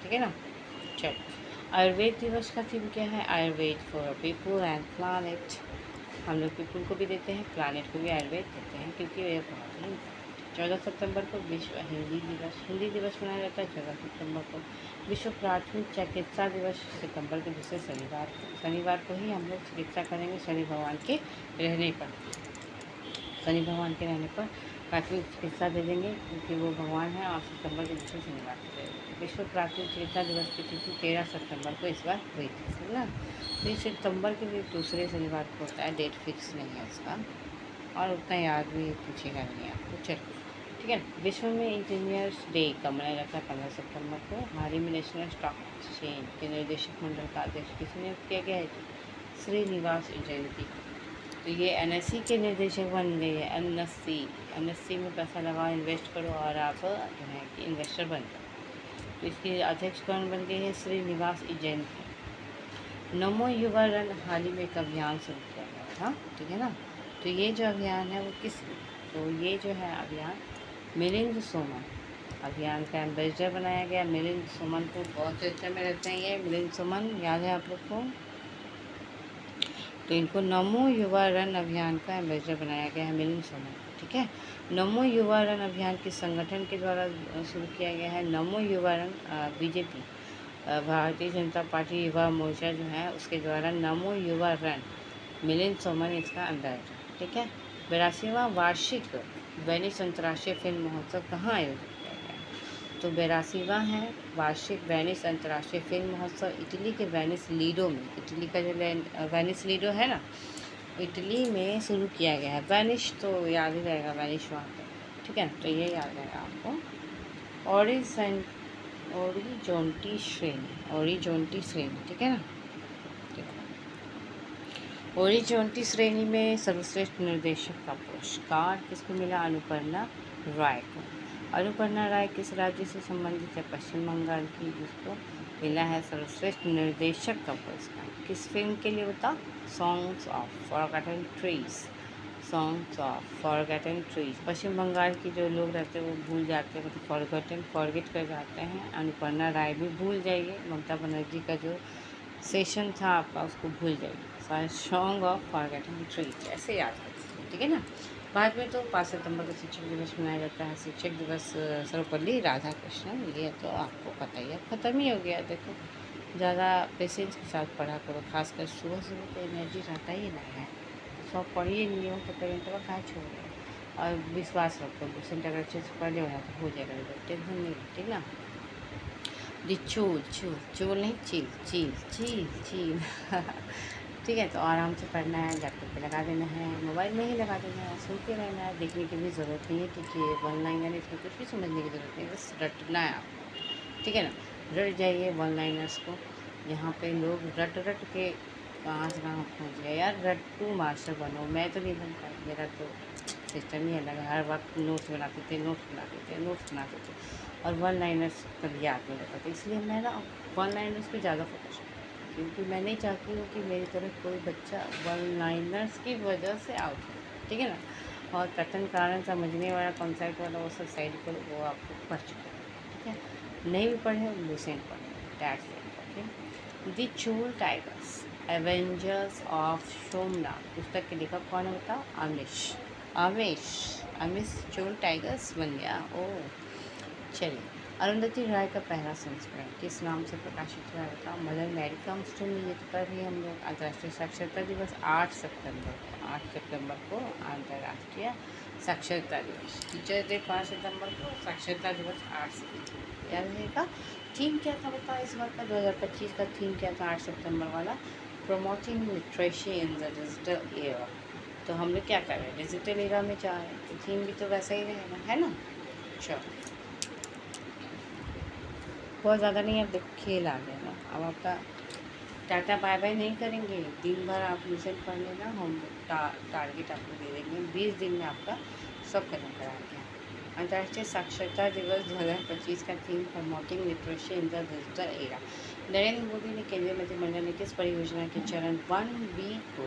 ठीक है ना। चलो, आयुर्वेद दिवस का थीम क्या है? Ayurveda for people and planet. हम लोग पीपल को भी देते हैं, प्लानेट को भी आयुर्वेद देते हैं, क्योंकि ये बहुत ही 14 सितंबर को विश्व हिंदी दिवस मनाया जाता है। 14 सितंबर को विश्व प्राथमिक चिकित्सा दिवस सितंबर के दूसरे शनिवार को ही हम लोग चिकित्सा करेंगे। शनि भगवान के रहने पर प्राथमिक चिकित्सा दे देंगे, क्योंकि वो भगवान है। और सितंबर के दूसरे शनिवार को दे देंगे। विश्व प्राथमिक चिकित्सा दिवस की तिथि 13 सितंबर को इस बार हुई थी, ठीक ना। तो इस सितंबर के लिए दूसरे शनिवार को होता है, डेट फिक्स नहीं है इसका, और उतना याद भी पूछेगा नहीं आपको। चलो, ठीक है। विश्व में इंजीनियर्स डे कब मनाया जाता है? 15 सितंबर को। हाल ही में नेशनल स्टॉक एक्सचेंज के निर्देशक मंडल का अध्यक्ष किसे नियुक्त किया गया है? श्रीनिवास जयंती। तो ये NSE के निर्देशक बन गए हैं। NSE में पैसा लगाओ, इन्वेस्ट करो और आप जो है कि इन्वेस्टर बन जाओ। तो इसके अध्यक्ष कौन बन गए हैं? श्रीनिवास जयंती। नमो युवा रन हाल ही में एक अभियान शुरू किया गया था, ठीक है ना। तो ये जो अभियान है वो तो ये जो है अभियान मिलिंद सोमन अभियान का एम्बेसडर बनाया गया। मिलिंद सोमन को बहुत चर्चा में रहते हैं, ये मिलिंद सोमन याद है आप लोग को। तो इनको नमो युवा रन अभियान का एम्बेसडर बनाया गया है, मिलिंद सोमन, ठीक है। नमो युवा रन अभियान किस संगठन के द्वारा शुरू किया गया है? नमो युवा run BJP Bharatiya Janata party Yuva Morcha जो है उसके द्वारा नमो युवा रन मिलिंद सोमन इसका अंदाजा। ठीक है। 82वां वार्षिक वेनिस अंतर्राष्ट्रीय फिल्म महोत्सव कहाँ आयोजित किया गया? तो 82वां है वार्षिक वेनिस अंतर्राष्ट्रीय फिल्म महोत्सव इटली के वेनिस लीडो में, इटली का जो वेनिस लीडो है ना, इटली में शुरू किया गया है। वेनिस तो याद ही रहेगा, वेनिस वहाँ पे। ठीक है, तो ये याद रहेगा आपको। ओरिजोंटी श्रेणी, ठीक है ना। ओरिजोंटी श्रेणी में सर्वश्रेष्ठ निर्देशक का पुरस्कार किसको मिला? अनुपर्णा राय को। अनुपर्णा राय किस राज्य से संबंधित है? पश्चिम बंगाल की, जिसको मिला है सर्वश्रेष्ठ निर्देशक का पुरस्कार। किस फिल्म के लिए बता? Songs of forgotten trees. Paschim Bengal की जो लोग रहते हैं वो भूल जाते हैं, मतलब फॉरगेट कर जाते हैं। अनुपर्णा राय भी भूल जाइए, ममता बनर्जी का जो सेशन था आपका उसको भूल जाइए। सॉन्ग ऑफ फॉरगॉटन ट्रीज ऐसे याद करिए, ठीक है ना। बाद में तो 5 सितंबर को शिक्षक दिवस मनाया जाता है। शिक्षक दिवस सर्वपल्ली राधाकृष्णन, ये तो आपको पता ही है, ख़त्म ही हो गया। देखो, ज़्यादा पेशेंस के साथ पढ़ा करो, खासकर सुबह सुबह तो एनर्जी रहता ही नहीं है। सब पढ़िए नहीं हो तो पेरेंट का कहाँ छोड़ रहे, और विश्वास रखो, पेशेंट अगर अच्छे से पढ़ लिया तो हो जाएगा, टेंशन नहीं, ठीक ना। चूल नहीं, चील ठीक है। तो आराम से पढ़ना है, लैपटॉप पे लगा देना है, मोबाइल में ही लगा देना है, सुनते रहना है, देखने की भी ज़रूरत नहीं है, क्योंकि वन लाइनर इसमें कुछ भी समझने की ज़रूरत नहीं है, बस रटना है आपको, ठीक है ना। रट जाइए वन लाइनर्स को। यहाँ पे लोग रट के कहाँ से कहाँ पहुँच गए यार। रट्टू मास्टर बनो, मैं तो नहीं बन पाई, मेरा तो सिस्टम ही अलग है। हर वक्त नोट्स बनाते थे और वन लाइनर्स कभी याद नहीं रहता था, इसलिए मैं ना वन लाइनर्स पे ज़्यादा फोकस करती हूँ, क्योंकि मैं नहीं चाहती हूँ कि मेरी तरफ कोई बच्चा वन लाइनर्स की वजह से आउट हो, ठीक है ना। और कथन कारण समझने वाला कॉन्सेप्ट वाला वो सब साइड पर, वो आपको पढ़ चुके हैं, ठीक है। नहीं भी पढ़े लुसेंट पढ़े, डैट्स इट, ओके। द चूल टाइगर्स एवेंजर्स ऑफ सोमनाथ पुस्तक के लेखक कौन है बताओ? अमिश चूल टाइगर्स बन गया। ओह, चलिए। अरुंधति राय का पहला संस्करण किस नाम से प्रकाशित हुआ है बताओ? मदर मेरी कम्स टू मी, ये तो कर रही है हम लोग। अंतर्राष्ट्रीय साक्षरता दिवस 8 सितंबर को अंतर्राष्ट्रीय साक्षरता दिवस। टीचर्स डे 5 सितंबर को, साक्षरता दिवस 8 सितंबर। याद रहेगा। थीम क्या था बताओ इस बार का 2025 का थीम क्या था 8 सितंबर वाला? Promoting literacy in the digital era. तो हम लोग क्या कर रहे हैं? डिजिटल एरा में जा रहे हैं, तो थीम भी तो वैसा ही रहेगा, है ना। चलो, बहुत ज़्यादा नहीं, अब देखो खेल आ गया ना। अब आपका टाटा बाय बाय नहीं करेंगे, दिन भर आप ट्यूशन पढ़ लेना, हम टारगेट आपको दे देंगे, 20 दिन में आपका सब खत्म करा देंगे। अंतर्राष्ट्रीय साक्षरता दिवस 2025 का theme promoting literacy in the digital era. Narendra Modi ने केंद्रीय मंत्रिमंडल ने किस परियोजना के चरण 1B को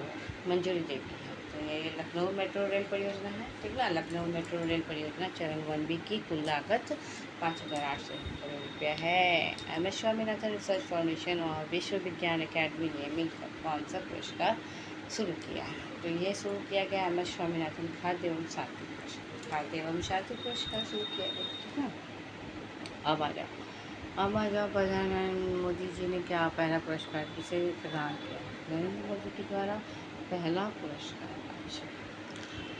मंजूरी दे दी है? तो ये लखनऊ मेट्रो रेल परियोजना है, ठीक है। लखनऊ मेट्रो रेल परियोजना चरण 1B की कुल लागत 5,800 करोड़ रुपया है। MS स्वामीनाथन रिसर्च फाउंडेशन और विश्व विज्ञान अकेडमी ने मिलकर कौन सा पुरस्कार शुरू किया है? तो ये शुरू किया गया MS स्वामीनाथन खाद्य एवं शांति पुरस्कार शुरू किया गया, ठीक है। अब आ जाओ प्रधानमंत्री मोदी जी ने क्या पहला पुरस्कार किसे प्रदान किया? नरेंद्र मोदी के द्वारा पहला पुरस्कार। अच्छा,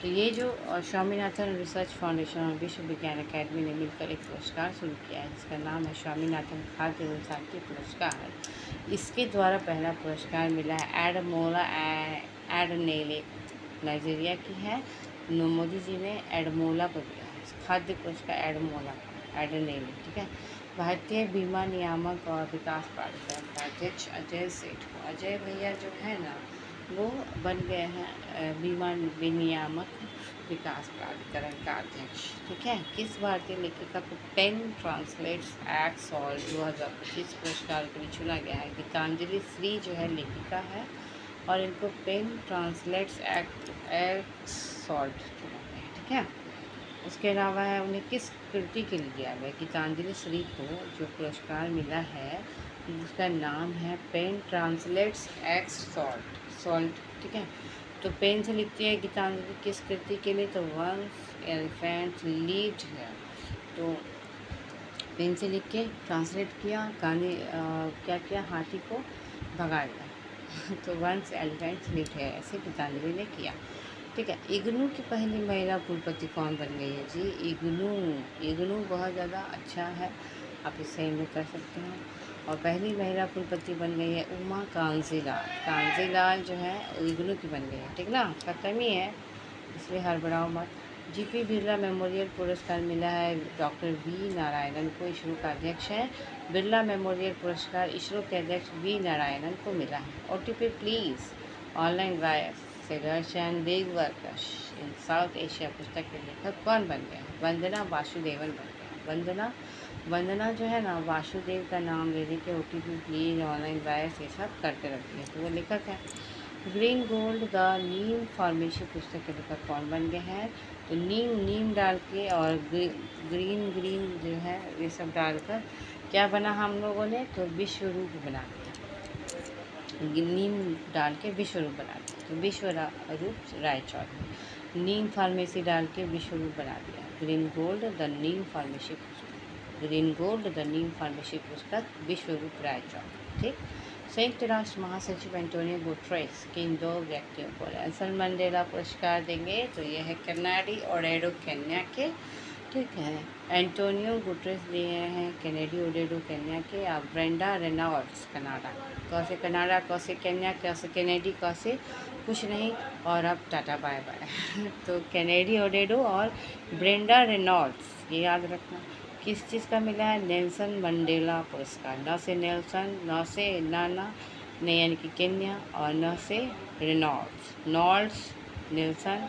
तो ये जो स्वामीनाथन रिसर्च फाउंडेशन और विश्व विज्ञान अकेडमी ने मिलकर एक पुरस्कार शुरू किया है, जिसका नाम है स्वामीनाथन खाद्य एवं शांति पुरस्कार। इसके द्वारा पहला पुरस्कार मिला है एडमोला एडनेले, नाइजीरिया की है। मोदी जी ने एडमोला को दिया है खाद्य पुरस्कार, एडनेले, ठीक है। भारतीय बीमा नियामक और विकास प्राधिकरण का अध्यक्ष अजय सेठ को, अजय भैया जो है ना, वो बन गए हैं बीमा विनियामक विकास प्राधिकरण का अध्यक्ष, ठीक है। किस भारतीय लेखिका को पेन ट्रांसलेट्स एक्ट सॉल्ट 2025 पुरस्कार के लिए चुना गया है? गीतांजलि श्री जो है लेखिका है, और इनको पेन ट्रांसलेट्स एक्ट सॉल्ट चुना गया है, ठीक है। उसके अलावा है उन्हें किस कृति के लिए दिया गया? गीतांजलि श्री को जो पुरस्कार मिला है उसका नाम है पेन ट्रांसलेट्स एक्ट सॉल्ट, ठीक है। तो पेन से लिखती है गीतांजलि किस कृति के लिए? तो वंस एलिफेंट लिव्ड है। तो पेन से लिख के ट्रांसलेट किया, गाने क्या किया, हाथी को भगा दिया तो वंस एलिफेंट्स लिव्ड हियर, ऐसे गीतांजलि ने किया। ठीक है। इग्नू की पहली महिला कुलपति कौन बन गई है जी? इग्नू बहुत ज़्यादा अच्छा है, आप इससे इन्हें कर सकते हैं। और पहली महिला कुलपति बन गई है उमा कांजीलाल। कांजीलाल जो है इग्नू की बन गई है, ठीक ना, उसका कमी है इसलिए हड़बड़ाओ मत। जीपी बिरला मेमोरियल पुरस्कार मिला है डॉक्टर वी नारायणन को, इसरो का अध्यक्ष है। बिरला मेमोरियल पुरस्कार इसरो के अध्यक्ष वी नारायणन को मिला है। OTP please. ऑनलाइन वायस से Russian big workers in south Asia पुस्तक के लेखक कौन बन गया? वंदना वासुदेवन बन गया। वंदना जो है ना, वासुदेव का नाम ले के ओटीपी प्लीज, ऑनलाइन वायस, ये सब करते रहती है, तो वो लेखक है। Green gold the Neem pharmacy पुस्तक के लेखक कौन बन गए हैं? तो नीम डाल के और ग्रीन जो है ये सब डालकर क्या बना हम लोगों ने? तो विश्व रूप बना दिया। नीम डाल के विश्व रूप बना दिया, तो विश्व रूप रायचौधरी। नीम फार्मेसी डाल के विश्व रूप बना दिया। Green gold the Neem pharmacy पुस्तक विश्व रूप रायचौधरी। ठीक। संयुक्त राष्ट्र महासचिव एंटोनियो गुटेरेस किन 2 व्यक्तियों को नेल्सन मंडेला पुरस्कार देंगे? तो यह है कैनेडी ओडेडो केन्या के। ठीक है। एंटोनियो गुटेरेस दिए हैं कैनेडी ओडेडो केन्या के। आप ब्रेंडा रेनॉल्ड्स कनाडा, कैसे कनाडा, कैसे केन्या, कैसे कैनेडी, कैसे कुछ नहीं, और अब टाटा बाय बाय तो कैनेडी ओडेडो और ब्रेंडा रेनॉल्ड्स, ये याद रखना। किस चीज़ का मिला है? नेल्सन मंडेला पुरस्कार। न से नेल्सन, न से नाना ने यानी कि केन्या, और न से रेनॉल्ड्स नेल्सन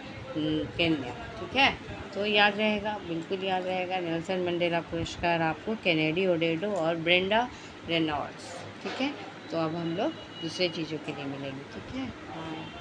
केन्या। ठीक है, तो याद रहेगा, बिल्कुल याद रहेगा। नेल्सन मंडेला पुरस्कार आपको कैनेडी ओडेडो और ब्रेंडा रेनॉल्ड्स। ठीक है, तो अब हम लोग दूसरे चीज़ों के लिए मिलेंगे। ठीक है।